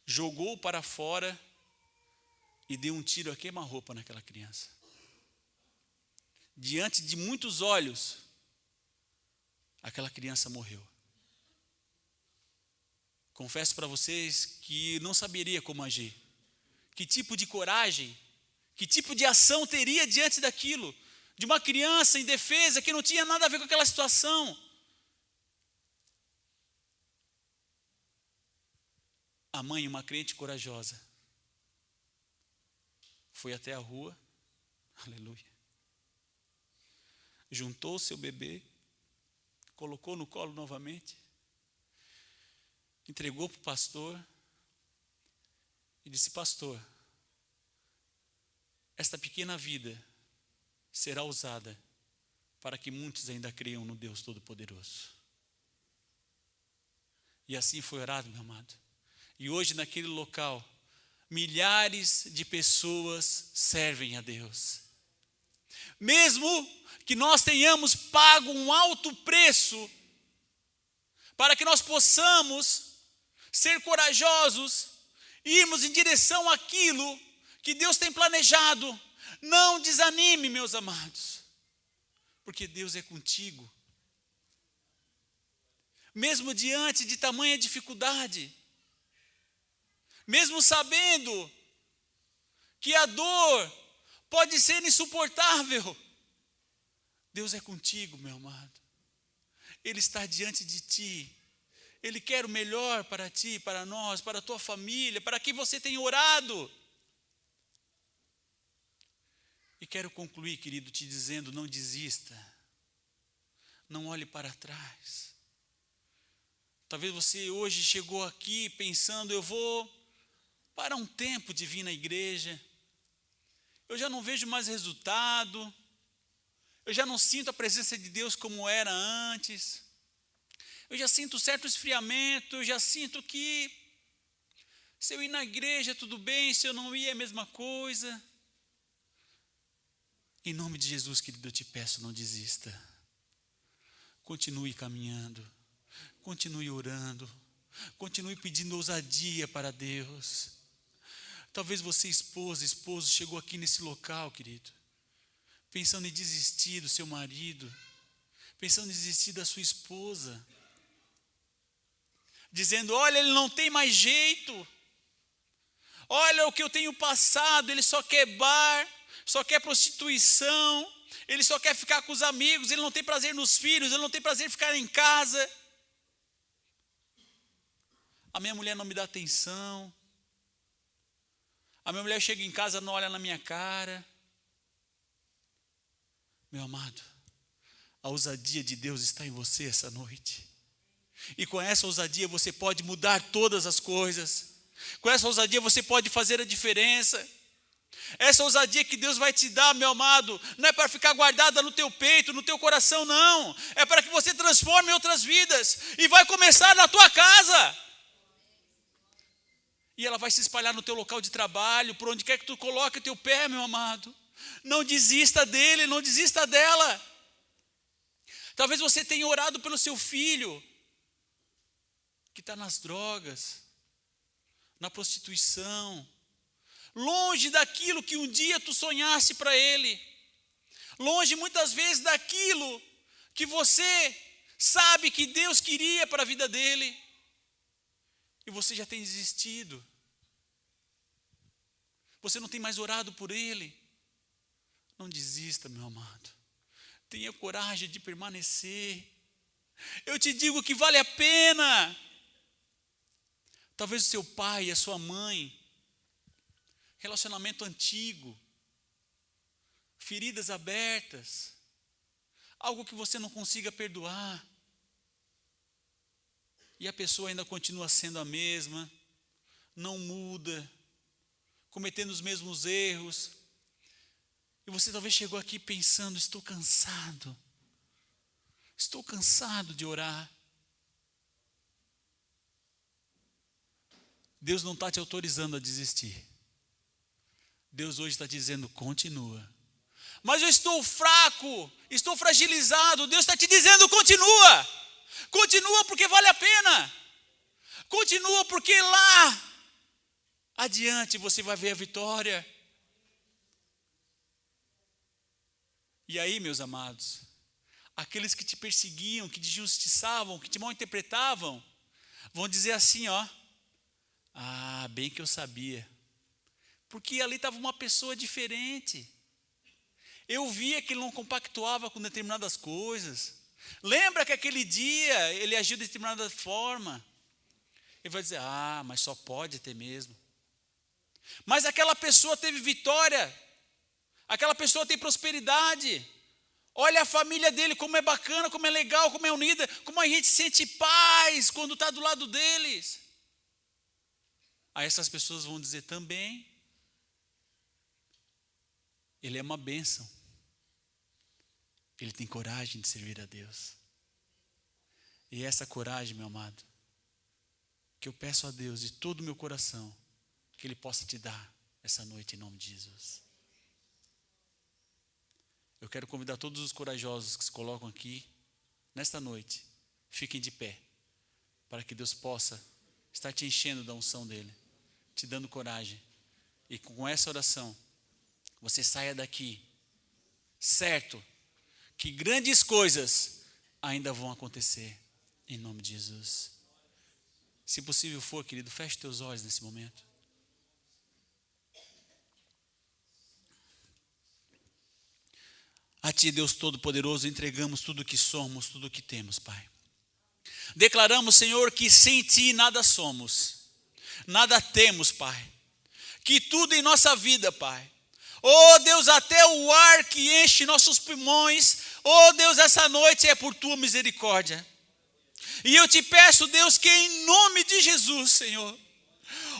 jogou para fora e deu um tiro a queima-roupa naquela criança. Diante de muitos olhos, aquela criança morreu. Confesso para vocês que não saberia como agir. Que tipo de coragem, que tipo de ação teria diante daquilo? De uma criança indefesa que não tinha nada a ver com aquela situação. A mãe, uma crente corajosa, foi até a rua, aleluia, juntou o seu bebê, colocou no colo novamente, entregou para o pastor e disse: pastor, esta pequena vida será usada para que muitos ainda creiam no Deus Todo-Poderoso. E assim foi orado, meu amado. E hoje naquele local, milhares de pessoas servem a Deus. Mesmo que nós tenhamos pago um alto preço, para que nós possamos ser corajosos, irmos em direção àquilo que Deus tem planejado. Não desanime, meus amados, porque Deus é contigo. Mesmo diante de tamanha dificuldade, mesmo sabendo que a dor pode ser insuportável, Deus é contigo, meu amado. Ele está diante de ti. Ele quer o melhor para ti, para nós, para a tua família, para quem você tem orado. E quero concluir, querido, te dizendo: não desista. Não olhe para trás. Talvez você hoje chegou aqui pensando: eu vou para um tempo de vir na igreja, eu já não vejo mais resultado, eu já não sinto a presença de Deus como era antes, eu já sinto certo esfriamento, eu já sinto que se eu ir na igreja tudo bem, se eu não ir é a mesma coisa. Em nome de Jesus, querido, eu te peço, não desista. Continue caminhando, continue orando, continue pedindo ousadia para Deus. Talvez você, esposo, chegou aqui nesse local, querido, pensando em desistir do seu marido, pensando em desistir da sua esposa, dizendo: olha, ele não tem mais jeito, olha o que eu tenho passado, ele só quer bar, só quer prostituição, ele só quer ficar com os amigos, ele não tem prazer nos filhos, ele não tem prazer em ficar em casa. A minha mulher não me dá atenção, a minha mulher chega em casa, não olha na minha cara. Meu amado, a ousadia de Deus está em você essa noite. E com essa ousadia você pode mudar todas as coisas. Com essa ousadia você pode fazer a diferença. Essa ousadia que Deus vai te dar, meu amado, não é para ficar guardada no teu peito, no teu coração, não. É para que você transforme outras vidas. E vai começar na tua casa. E ela vai se espalhar no teu local de trabalho, por onde quer que tu coloque o teu pé, meu amado. Não desista dele, não desista dela. Talvez você tenha orado pelo seu filho, que está nas drogas, na prostituição, longe daquilo que um dia tu sonhasse para ele, longe muitas vezes daquilo que você sabe que Deus queria para a vida dele, e você já tem desistido, você não tem mais orado por ele. Não desista, meu amado, tenha coragem de permanecer. Eu te digo que vale a pena. Talvez o seu pai e a sua mãe, relacionamento antigo, feridas abertas, algo que você não consiga perdoar, e a pessoa ainda continua sendo a mesma, não muda, cometendo os mesmos erros, e você talvez chegou aqui pensando: estou cansado de orar. Deus não está te autorizando a desistir. Deus hoje está dizendo: continua. Mas eu estou fraco, estou fragilizado. Deus está te dizendo: continua. Continua porque vale a pena. Continua porque lá adiante você vai ver a vitória. E aí, meus amados, aqueles que te perseguiam, que te injustiçavam, que te mal interpretavam, vão dizer assim, ó: ah, bem que eu sabia, porque ali estava uma pessoa diferente. Eu via que ele não compactuava com determinadas coisas. Lembra que aquele dia ele agiu de determinada forma? Ele vai dizer: ah, mas só pode ter mesmo. Mas aquela pessoa teve vitória, aquela pessoa tem prosperidade. Olha a família dele, como é bacana, como é legal, como é unida, como a gente sente paz quando está do lado deles. Aí essas pessoas vão dizer também: ele é uma bênção, ele tem coragem de servir a Deus. E essa coragem, meu amado, que eu peço a Deus de todo o meu coração, que Ele possa te dar essa noite em nome de Jesus. Eu quero convidar todos os corajosos que se colocam aqui nesta noite, fiquem de pé, para que Deus possa estar te enchendo da unção dEle, te dando coragem, e com essa oração você saia daqui certo que grandes coisas ainda vão acontecer em nome de Jesus. Se possível for, querido, feche teus olhos nesse momento. A Ti, Deus Todo-Poderoso, entregamos tudo o que somos, tudo o que temos, Pai. Declaramos, Senhor, que sem Ti nada somos, nada temos, Pai. Que tudo em nossa vida, Pai. Oh Deus, até o ar que enche nossos pulmões, oh Deus, essa noite é por Tua misericórdia. E eu te peço, Deus, que em nome de Jesus, Senhor,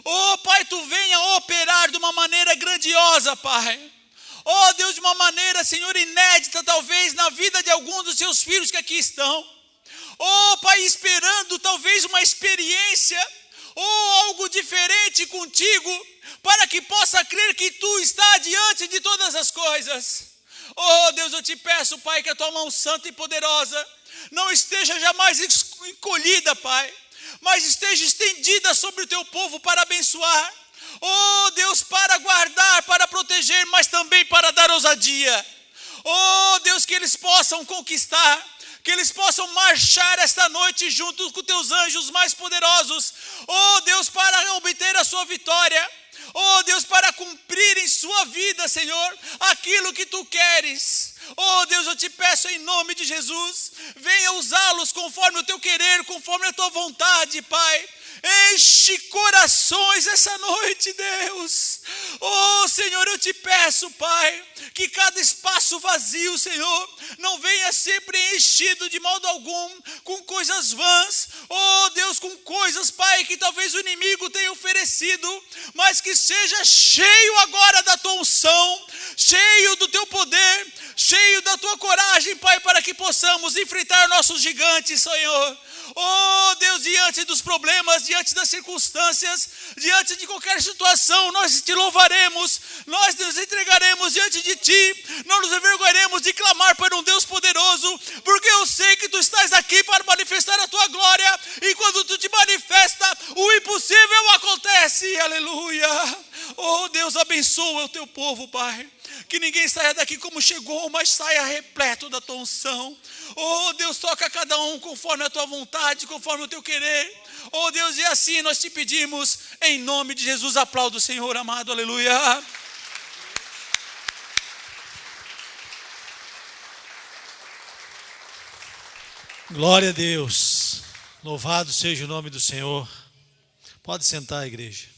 oh Pai, Tu venha operar de uma maneira grandiosa, Pai. Oh Deus, de uma maneira, Senhor, inédita, talvez, na vida de alguns dos Teus filhos que aqui estão. Oh Pai, esperando talvez uma experiência, ou algo diferente contigo, para que possa crer que Tu está diante de todas as coisas. Oh Deus, eu te peço, Pai, que a Tua mão santa e poderosa não esteja jamais encolhida, Pai, mas esteja estendida sobre o Teu povo para abençoar. Oh Deus, para guardar, para proteger, mas também para dar ousadia. Oh Deus, que eles possam conquistar, que eles possam marchar esta noite junto com teus anjos mais poderosos. Oh Deus, para obter a sua vitória. Oh Deus, para cumprir em sua vida, Senhor, aquilo que tu queres. Oh Deus, eu te peço em nome de Jesus, venha usá-los conforme o teu querer, conforme a tua vontade, Pai. Enche corações essa noite, Deus. Oh Senhor, eu te peço, Pai, que cada espaço vazio, Senhor, não venha ser preenchido de modo algum com coisas vãs. Oh Deus, com coisas, Pai, que talvez o inimigo tenha oferecido, mas que seja cheio agora da tua unção, cheio do teu poder, cheio da tua coragem, Pai, para que possamos enfrentar nossos gigantes, Senhor. Oh Deus, diante dos problemas, diante das circunstâncias, diante de qualquer situação, nós te louvaremos, nós nos entregaremos diante de ti, não nos envergonharemos de clamar para um Deus poderoso, porque eu sei que tu estás aqui para manifestar a tua glória, e quando tu te manifesta, o impossível acontece, aleluia. Oh Deus, abençoa o teu povo, Pai, que ninguém saia daqui como chegou, mas saia repleto da tua unção. Oh Deus, toca cada um conforme a tua vontade, conforme o teu querer. Oh Deus, e assim nós te pedimos, em nome de Jesus. Aplauda o Senhor amado, aleluia. Glória a Deus, louvado seja o nome do Senhor. Pode sentar, igreja.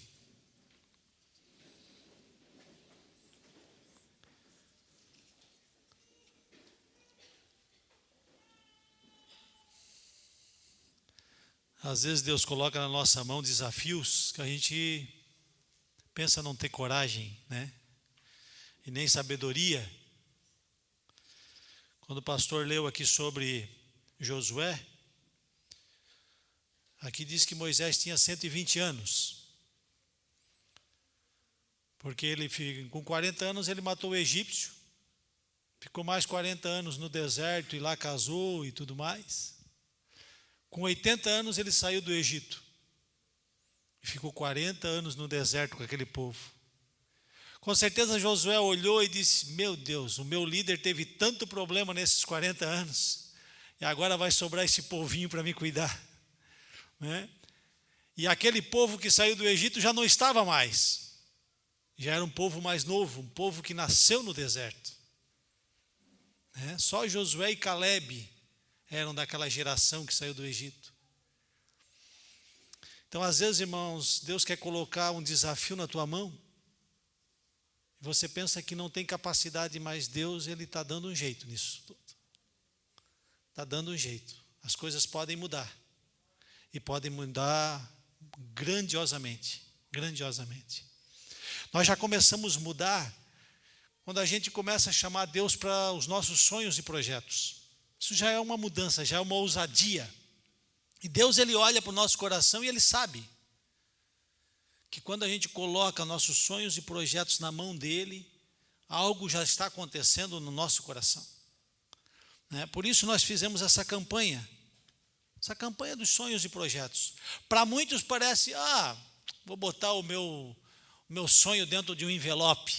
Às vezes Deus coloca na nossa mão desafios que a gente pensa não ter coragem, né? E nem sabedoria. Quando o pastor leu aqui sobre Josué, aqui diz que Moisés tinha 120 anos. Porque ele, com 40 anos, ele matou o egípcio. Ficou mais 40 anos no deserto e lá casou e tudo mais. Com 80 anos ele saiu do Egito e ficou 40 anos no deserto com aquele povo. Com certeza Josué olhou e disse: meu Deus, o meu líder teve tanto problema nesses 40 anos e agora vai sobrar esse povinho para me cuidar, né? E aquele povo que saiu do Egito já não estava mais, já era um povo mais novo, um povo que nasceu no deserto, né? Só Josué e Calebe eram daquela geração que saiu do Egito. Então, às vezes, irmãos, Deus quer colocar um desafio na tua mão, e você pensa que não tem capacidade, mas Deus, Ele está dando um jeito nisso tudo. Está dando um jeito. As coisas podem mudar, e podem mudar grandiosamente, grandiosamente. Nós já começamos a mudar quando a gente começa a chamar Deus para os nossos sonhos e projetos. Isso já é uma mudança, já é uma ousadia. E Deus, Ele olha para o nosso coração e Ele sabe que quando a gente coloca nossos sonhos e projetos na mão dEle, algo já está acontecendo no nosso coração, né? Por isso nós fizemos essa campanha dos sonhos e projetos. Para muitos parece, vou botar o meu sonho dentro de um envelope.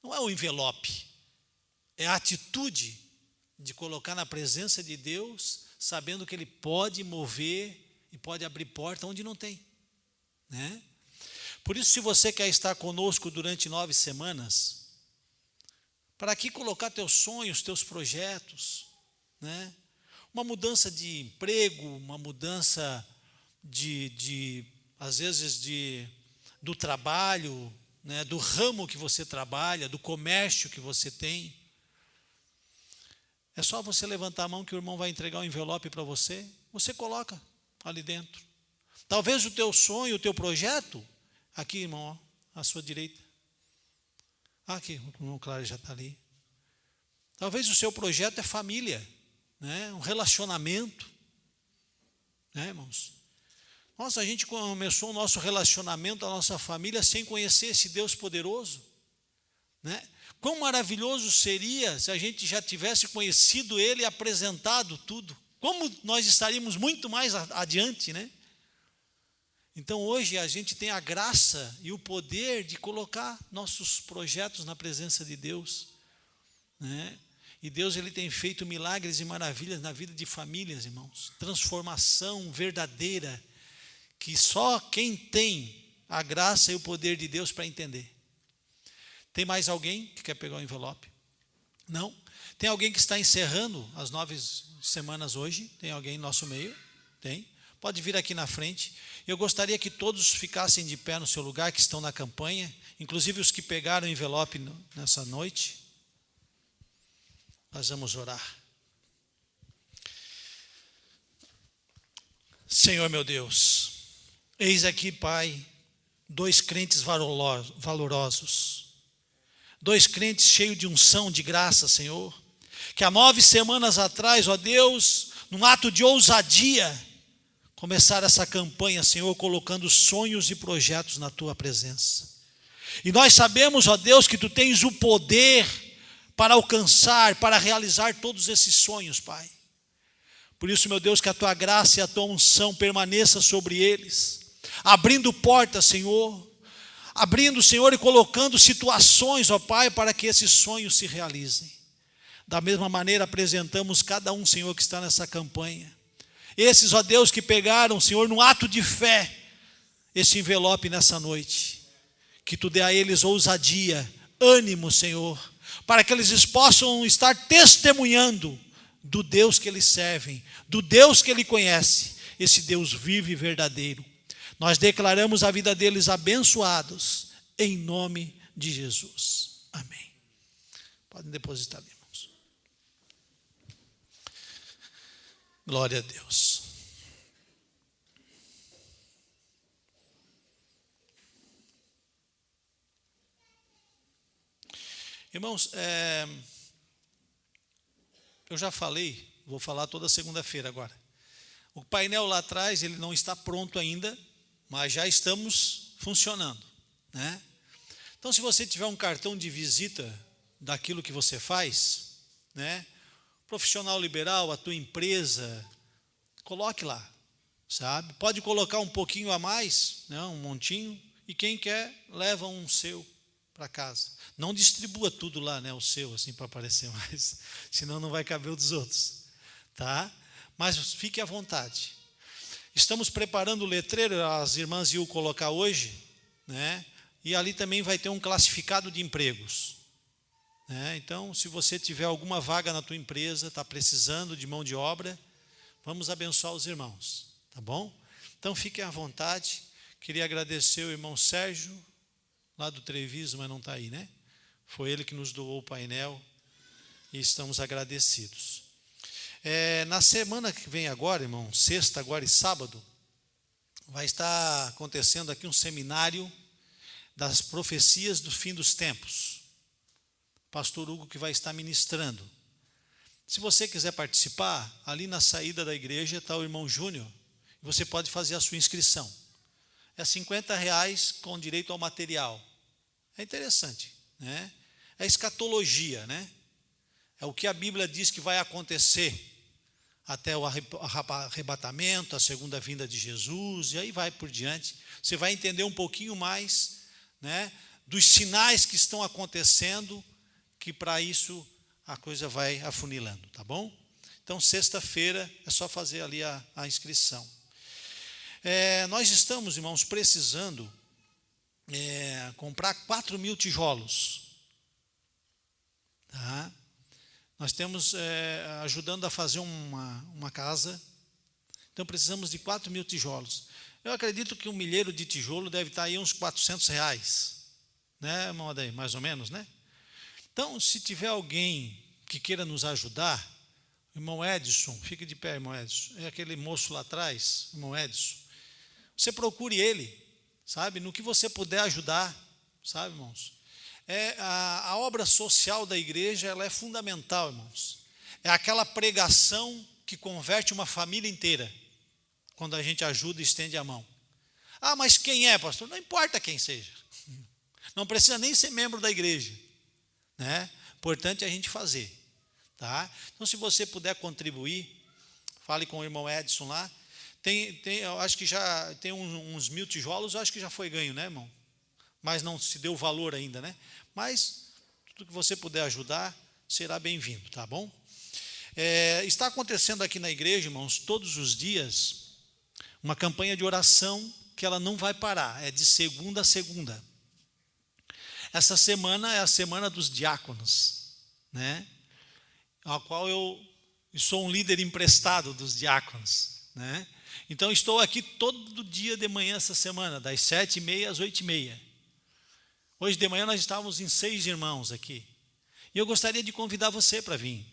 Não é o envelope, é a atitude de colocar na presença de Deus, sabendo que Ele pode mover e pode abrir porta onde não tem, né? Por isso, se você quer estar conosco durante 9 semanas, para aqui colocar teus sonhos, teus projetos, né? Uma mudança de emprego, uma mudança às vezes do trabalho, né? Do ramo que você trabalha, do comércio que você tem. É só você levantar a mão que o irmão vai entregar um envelope para você. Você coloca ali dentro. Talvez o teu sonho, o teu projeto, aqui, irmão, à sua direita. Aqui, o irmão Cláudio já está ali. Talvez o seu projeto é família, né? Um relacionamento, né, irmãos? Nossa, a gente começou o nosso relacionamento, a nossa família, sem conhecer esse Deus poderoso, né? Quão maravilhoso seria se a gente já tivesse conhecido Ele e apresentado tudo. Como nós estaríamos muito mais adiante, né? Então hoje a gente tem a graça e o poder de colocar nossos projetos na presença de Deus. né? E Deus, ele tem feito milagres e maravilhas na vida de famílias, irmãos. Transformação verdadeira, que só quem tem a graça e o poder de Deus para entender. Tem mais alguém que quer pegar o envelope? Não? Tem alguém que está encerrando as 9 semanas hoje? Tem alguém no nosso meio? Tem? Pode vir aqui na frente. Eu gostaria que todos ficassem de pé no seu lugar, que estão na campanha, inclusive os que pegaram o envelope nessa noite. Nós vamos orar. Senhor meu Deus, eis aqui, Pai, 2 crentes valorosos, 2 crentes cheios de unção, de graça, Senhor, que há 9 semanas atrás, ó Deus, num ato de ousadia, começaram essa campanha, Senhor, colocando sonhos e projetos na Tua presença. E nós sabemos, ó Deus, que Tu tens o poder para alcançar, para realizar todos esses sonhos, Pai. Por isso, meu Deus, que a Tua graça e a Tua unção permaneça sobre eles, abrindo portas, Senhor, abrindo, Senhor, e colocando situações, ó Pai, para que esses sonhos se realizem. Da mesma maneira, apresentamos cada um, Senhor, que está nessa campanha. Esses, ó Deus, que pegaram, Senhor, num ato de fé, esse envelope nessa noite. Que Tu dê a eles ousadia, ânimo, Senhor, para que eles possam estar testemunhando do Deus que eles servem, do Deus que Ele conhece, esse Deus vivo e verdadeiro. Nós declaramos a vida deles abençoados, em nome de Jesus. Amém. Podem depositar ali, irmãos. Glória a Deus. Irmãos, eu já falei, vou falar toda segunda-feira agora. O painel lá atrás, ele não está pronto ainda, mas já estamos funcionando, né? Então, se você tiver um cartão de visita daquilo que você faz, né? Profissional liberal, a tua empresa, coloque lá, sabe? Pode colocar um pouquinho a mais, né? Um montinho, e quem quer, leva um seu para casa. Não distribua tudo lá, né, o seu, assim, para aparecer mais, senão não vai caber o dos outros, tá? Mas fique à vontade. Estamos preparando o letreiro, as irmãs iam colocar hoje, né? E ali também vai ter um classificado de empregos, né? Então, se você tiver alguma vaga na tua empresa, está precisando de mão de obra, vamos abençoar os irmãos, tá bom? Então, fiquem à vontade. Queria agradecer o irmão Sérgio, lá do Treviso, mas não está aí, né? Foi ele que nos doou o painel e estamos agradecidos. Na semana que vem agora, irmão, sexta agora e sábado, vai estar acontecendo aqui um seminário das profecias do fim dos tempos. Pastor Hugo que vai estar ministrando. Se você quiser participar, ali na saída da igreja está o irmão Júnior, você pode fazer a sua inscrição. É R$50 com direito ao material. É interessante, né? É escatologia, né? É o que a Bíblia diz que vai acontecer até o arrebatamento, a segunda vinda de Jesus, e aí vai por diante. Você vai entender um pouquinho mais, né, dos sinais que estão acontecendo, que para isso a coisa vai afunilando, tá bom? Então, sexta-feira é só fazer ali a inscrição. Nós estamos, irmãos, precisando comprar 4.000 tijolos. Tá? Nós temos ajudando a fazer uma casa, então precisamos de 4.000 tijolos. Eu acredito que um milheiro de tijolo deve estar aí uns R$400, né, irmão Adair? Mais ou menos, né? Então, se tiver alguém que queira nos ajudar, irmão Edson, fique de pé, irmão Edson, é aquele moço lá atrás, irmão Edson, você procure ele, sabe, no que você puder ajudar, sabe, irmãos? A obra social da igreja, ela é fundamental, irmãos. É aquela pregação que converte uma família inteira, quando a gente ajuda e estende a mão. Ah, mas quem é, pastor? Não importa quem seja. Não precisa nem ser membro da igreja, né? Importante é a gente fazer, tá? Então, se você puder contribuir, fale com o irmão Edson lá. Eu acho que já tem uns 1.000 tijolos, eu acho que já foi ganho, né, irmão? Mas não se deu valor ainda, né? Mas tudo que você puder ajudar, será bem-vindo, tá bom? Está acontecendo aqui na igreja, irmãos, todos os dias, uma campanha de oração que ela não vai parar, é de segunda a segunda. Essa semana é a semana dos diáconos, né? A qual eu sou um líder emprestado dos diáconos, né? Então estou aqui todo dia de manhã essa semana, das 7h30 às 8h30. Hoje de manhã nós estávamos em 6 irmãos aqui. E eu gostaria de convidar você para vir.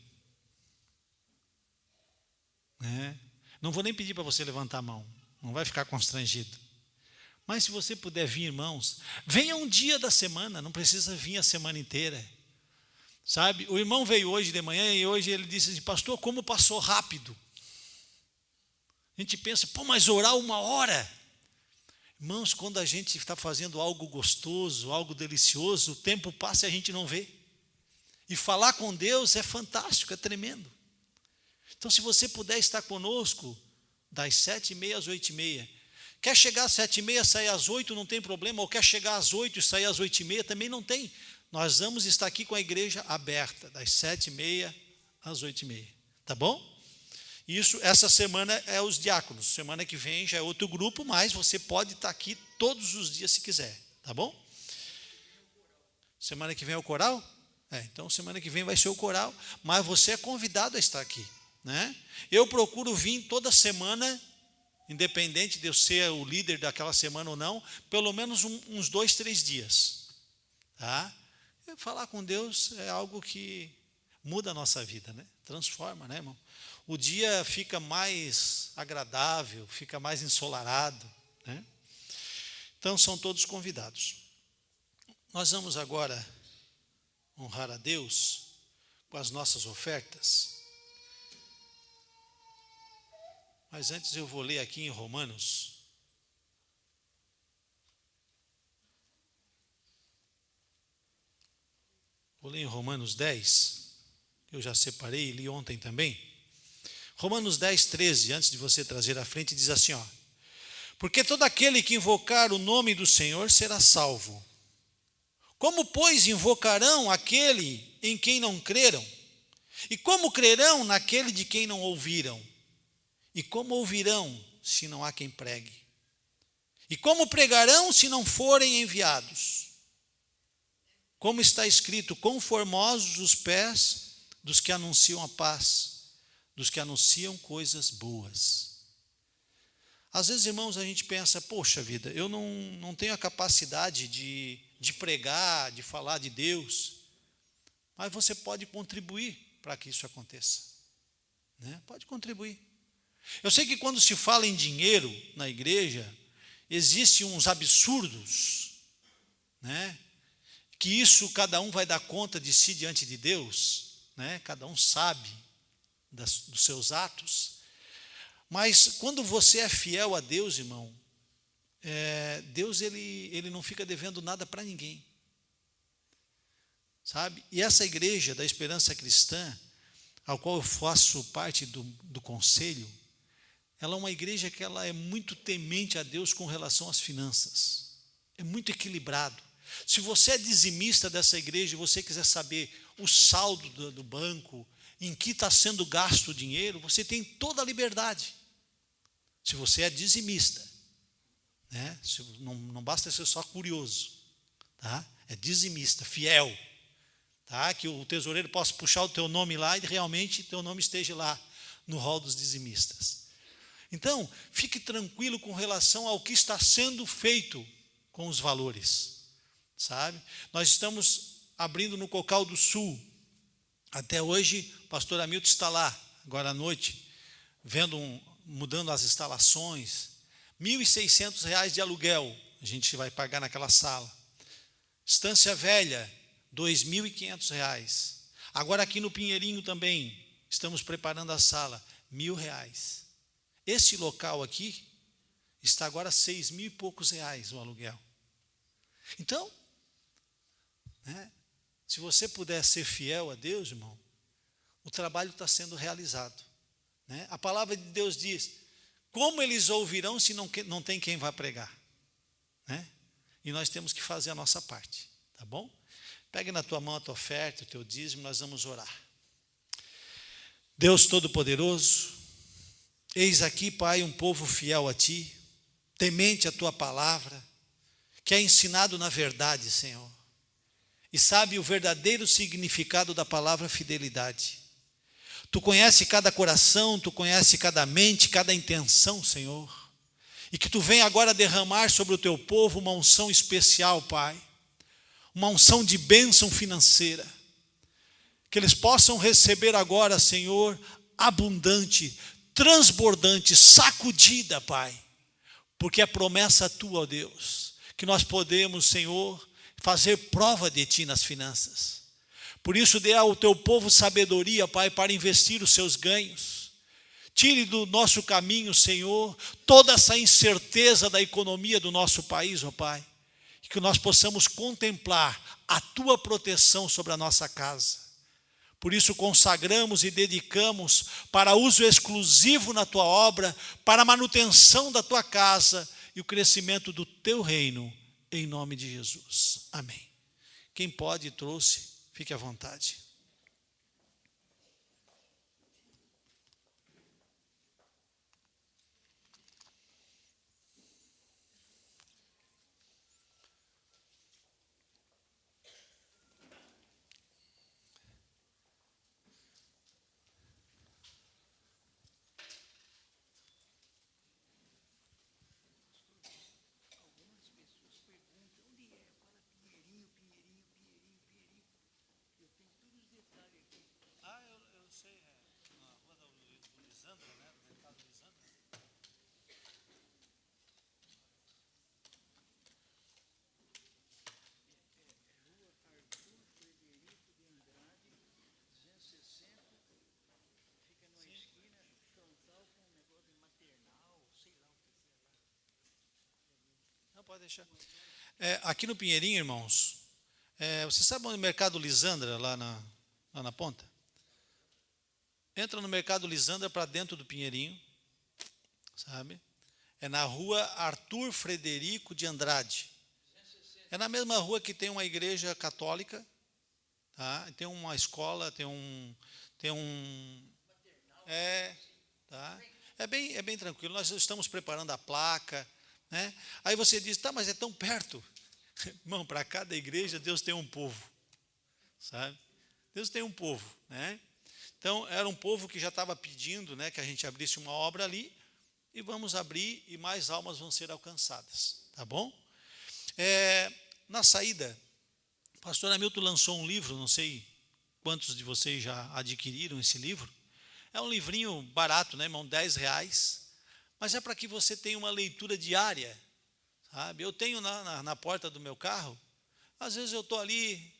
Não vou nem pedir para você levantar a mão, não vai ficar constrangido. Mas se você puder vir, irmãos, venha um dia da semana, não precisa vir a semana inteira. Sabe, o irmão veio hoje de manhã e hoje ele disse assim, pastor, como passou rápido. A gente pensa, mas orar 1 hora. Irmãos, quando a gente está fazendo algo gostoso, algo delicioso, o tempo passa e a gente não vê. E falar com Deus é fantástico, é tremendo. Então, se você puder estar conosco, das 7h30 às 8h30, quer chegar às 7h30, sair às 8h, não tem problema, ou quer chegar às 8h e sair às 8h30, também não tem. Nós vamos estar aqui com a igreja aberta, das 7h30 às 8h30, tá bom? Essa semana é os diáconos, semana que vem já é outro grupo, mas você pode estar aqui todos os dias se quiser, tá bom? Semana que vem é o coral? Então semana que vem vai ser o coral, mas você é convidado a estar aqui, né? Eu procuro vir toda semana, independente de eu ser o líder daquela semana ou não, pelo menos uns 2, 3 dias, tá? Falar com Deus é algo que muda a nossa vida, né? Transforma, né, irmão? O dia fica mais agradável, fica mais ensolarado, né? Então são todos convidados. Nós vamos agora honrar a Deus com as nossas ofertas. Mas antes eu vou ler aqui em Romanos. Vou ler em Romanos 10, eu já separei e li ontem também. Romanos 10, 13, antes de você trazer à frente, diz assim, ó. Porque todo aquele que invocar o nome do Senhor será salvo. Como, pois, invocarão aquele em quem não creram? E como crerão naquele de quem não ouviram? E como ouvirão se não há quem pregue? E como pregarão se não forem enviados? Como está escrito, quão formosos os pés dos que anunciam a paz, dos que anunciam coisas boas. Às vezes, irmãos, a gente pensa, poxa vida, eu não tenho a capacidade de pregar, de falar de Deus, mas você pode contribuir para que isso aconteça, né? Pode contribuir. Eu sei que quando se fala em dinheiro na igreja, existem uns absurdos, né? Que isso cada um vai dar conta de si diante de Deus, né? Cada um sabe dos seus atos. Mas quando você é fiel a Deus, irmão, Deus ele não fica devendo nada para ninguém, sabe? E essa igreja da Esperança Cristã, ao qual eu faço parte do conselho, ela é uma igreja que ela é muito temente a Deus com relação às finanças, é muito equilibrado. Se você é dizimista dessa igreja e você quiser saber o saldo do banco, em que está sendo gasto o dinheiro, você tem toda a liberdade. Se você é dizimista, né? Não basta ser só curioso, tá? É dizimista, fiel, tá? Que o tesoureiro possa puxar o teu nome lá e realmente teu nome esteja lá no rol dos dizimistas. Então, fique tranquilo com relação ao que está sendo feito com os valores, sabe? Nós estamos abrindo no Cocal do Sul. Até hoje, o pastor Hamilton está lá, agora à noite, mudando as instalações. R$ 1.600 de aluguel a gente vai pagar naquela sala. Estância Velha, R$ 2.500. Agora aqui no Pinheirinho também, estamos preparando a sala, R$ 1.000. Esse local aqui está agora R$ 6.000 e poucos o aluguel. Então, né, se você puder ser fiel a Deus, irmão, o trabalho está sendo realizado, né? A palavra de Deus diz, como eles ouvirão se não tem quem vá pregar, né? E nós temos que fazer a nossa parte, tá bom? Pegue na tua mão a tua oferta, o teu dízimo, nós vamos orar. Deus Todo-Poderoso, eis aqui, Pai, um povo fiel a Ti, temente a Tua palavra, que é ensinado na verdade, Senhor, e sabe o verdadeiro significado da palavra fidelidade. Tu conhece cada coração, Tu conhece cada mente, cada intenção, Senhor, e que Tu venha agora derramar sobre o Teu povo uma unção especial, Pai, uma unção de bênção financeira, que eles possam receber agora, Senhor, abundante, transbordante, sacudida, Pai, porque é promessa Tua, ó Deus, que nós podemos, Senhor, fazer prova de Ti nas finanças. Por isso, dê ao Teu povo sabedoria, Pai, para investir os seus ganhos. Tire do nosso caminho, Senhor, toda essa incerteza da economia do nosso país, ó Pai, e que nós possamos contemplar a Tua proteção sobre a nossa casa. Por isso consagramos e dedicamos para uso exclusivo na Tua obra, para a manutenção da Tua casa e o crescimento do Teu reino, em nome de Jesus. Amém. Quem pode e trouxe, fique à vontade. Não, pode deixar. Aqui no Pinheirinho, irmãos, você sabe onde é o Mercado Lisandra, lá na ponta? Entra no Mercado Lisandra para dentro do Pinheirinho, sabe? É na rua Arthur Frederico de Andrade. É na mesma rua que tem uma igreja católica, tá? Tem uma escola, tem um tá? É bem tranquilo. Nós estamos preparando a placa, né? Aí você diz, tá, mas é tão perto. Irmão, para cada igreja Deus tem um povo, sabe? Deus tem um povo, né? Então era um povo que já estava pedindo, né, que a gente abrisse uma obra ali, e vamos abrir e mais almas vão ser alcançadas, tá bom? Na saída, o pastor Hamilton lançou um livro, não sei quantos de vocês já adquiriram esse livro. É um livrinho barato, né, irmão? R$10, mas é para que você tenha uma leitura diária, sabe? Eu tenho na porta do meu carro, às vezes eu estou ali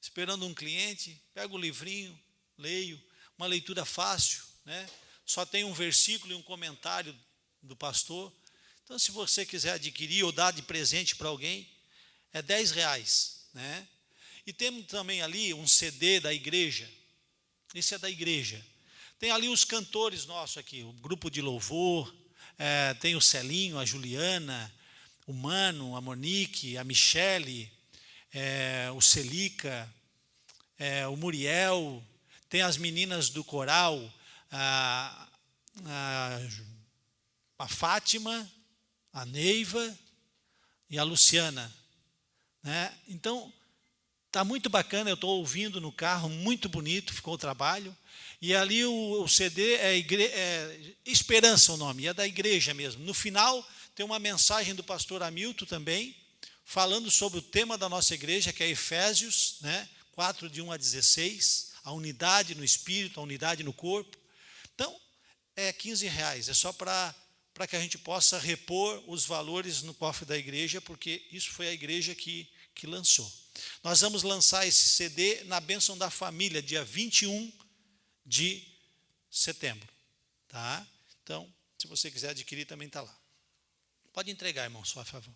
esperando um cliente, pego o livrinho, leio, uma leitura fácil, né? Só tem um versículo e um comentário do pastor. Então, se você quiser adquirir ou dar de presente para alguém, é R$10, né? E temos também ali um CD da igreja. Esse é da igreja. Tem ali os cantores nossos aqui, o grupo de louvor, tem o Celinho, a Juliana, o Mano, a Monique, a Michele, o Celica, o Muriel, tem as meninas do coral, a Fátima, a Neiva e a Luciana, né? Então, está muito bacana, eu estou ouvindo no carro, muito bonito, ficou o trabalho. E ali o CD é Esperança o nome, é da igreja mesmo. No final tem uma mensagem do pastor Hamilton também, falando sobre o tema da nossa igreja, que é Efésios, né, 4, de 1 a 16, a unidade no espírito, a unidade no corpo. Então, é R$15, é só para que a gente possa repor os valores no cofre da igreja, porque isso foi a igreja que lançou. Nós vamos lançar esse CD na Bênção da Família, dia 21 de setembro, tá? Então, se você quiser adquirir, também está lá. Pode entregar, irmão, só a favor.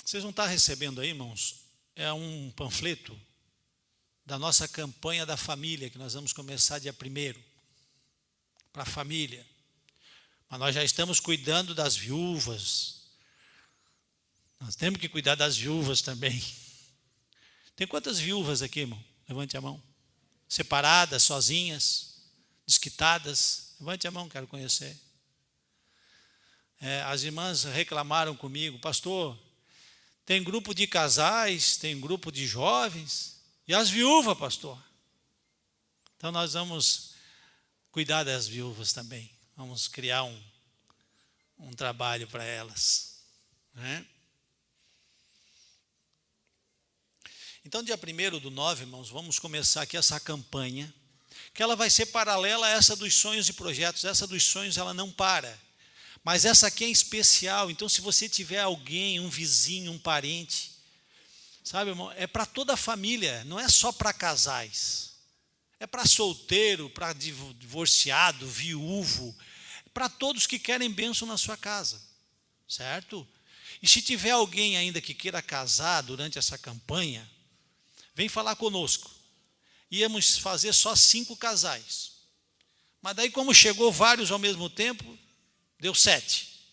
Vocês vão estar recebendo aí, irmãos, é um panfleto da nossa campanha da família, que nós vamos começar dia 1º, para a família. Mas nós já estamos cuidando das viúvas. Nós temos que cuidar das viúvas também. Tem quantas viúvas aqui, irmão? Levante a mão. Separadas, sozinhas, desquitadas. Levante a mão, quero conhecer. As irmãs reclamaram comigo, pastor, tem grupo de casais, tem grupo de jovens, e as viúvas, pastor. Então nós vamos cuidar das viúvas também. Vamos criar um trabalho para elas, né? Então, dia 1º/9, irmãos, vamos começar aqui essa campanha, que ela vai ser paralela a essa dos sonhos e projetos. Essa dos sonhos, ela não para, mas essa aqui é especial. Então, se você tiver alguém, um vizinho, um parente, sabe, irmão, é para toda a família, não é só para casais, é para solteiro, para divorciado, viúvo, para todos que querem bênção na sua casa, certo? E se tiver alguém ainda que queira casar durante essa campanha, vem falar conosco. Íamos fazer só 5 casais. Mas daí, como chegou vários ao mesmo tempo, deu 7.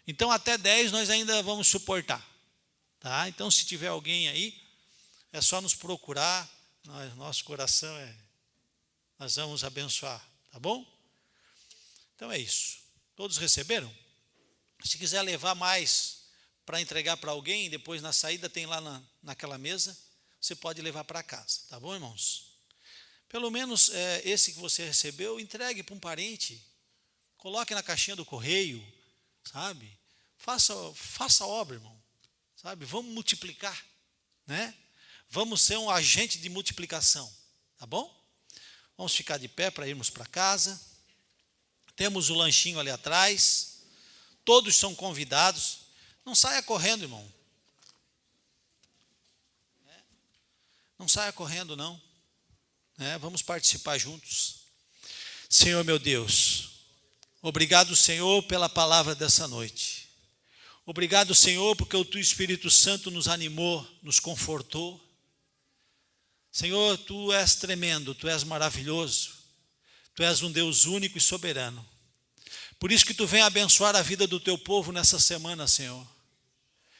Então, até 10 nós ainda vamos suportar. Tá? Então, se tiver alguém aí, é só nos procurar. Nosso coração nós vamos abençoar. Tá bom? Então é isso. Todos receberam? Se quiser levar mais para entregar para alguém, depois na saída tem lá naquela mesa, você pode levar para casa, tá bom, irmãos? Pelo menos esse que você recebeu, entregue para um parente, coloque na caixinha do correio, sabe? Faça obra, irmão, sabe? Vamos multiplicar, né? Vamos ser um agente de multiplicação, tá bom? Vamos ficar de pé para irmos para casa. Temos o lanchinho ali atrás, todos são convidados. Não saia correndo, irmão. Não saia correndo, não. Vamos participar juntos. Senhor meu Deus, obrigado, Senhor, pela palavra dessa noite. Obrigado, Senhor, porque o Teu Espírito Santo nos animou, nos confortou. Senhor, Tu és tremendo, Tu és maravilhoso. Tu és um Deus único e soberano. Por isso que Tu vem abençoar a vida do Teu povo nessa semana, Senhor.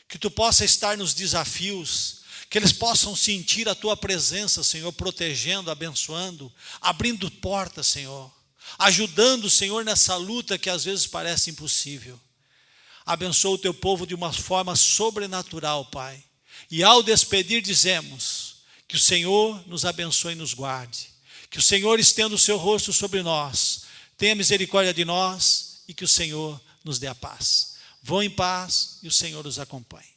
Que Tu possa estar nos desafios, que eles possam sentir a Tua presença, Senhor, protegendo, abençoando, abrindo portas, Senhor, ajudando, Senhor, nessa luta que às vezes parece impossível. Abençoa o Teu povo de uma forma sobrenatural, Pai. E ao despedir dizemos que o Senhor nos abençoe e nos guarde, que o Senhor estenda o seu rosto sobre nós, tenha misericórdia de nós e que o Senhor nos dê a paz. Vão em paz e o Senhor os acompanhe.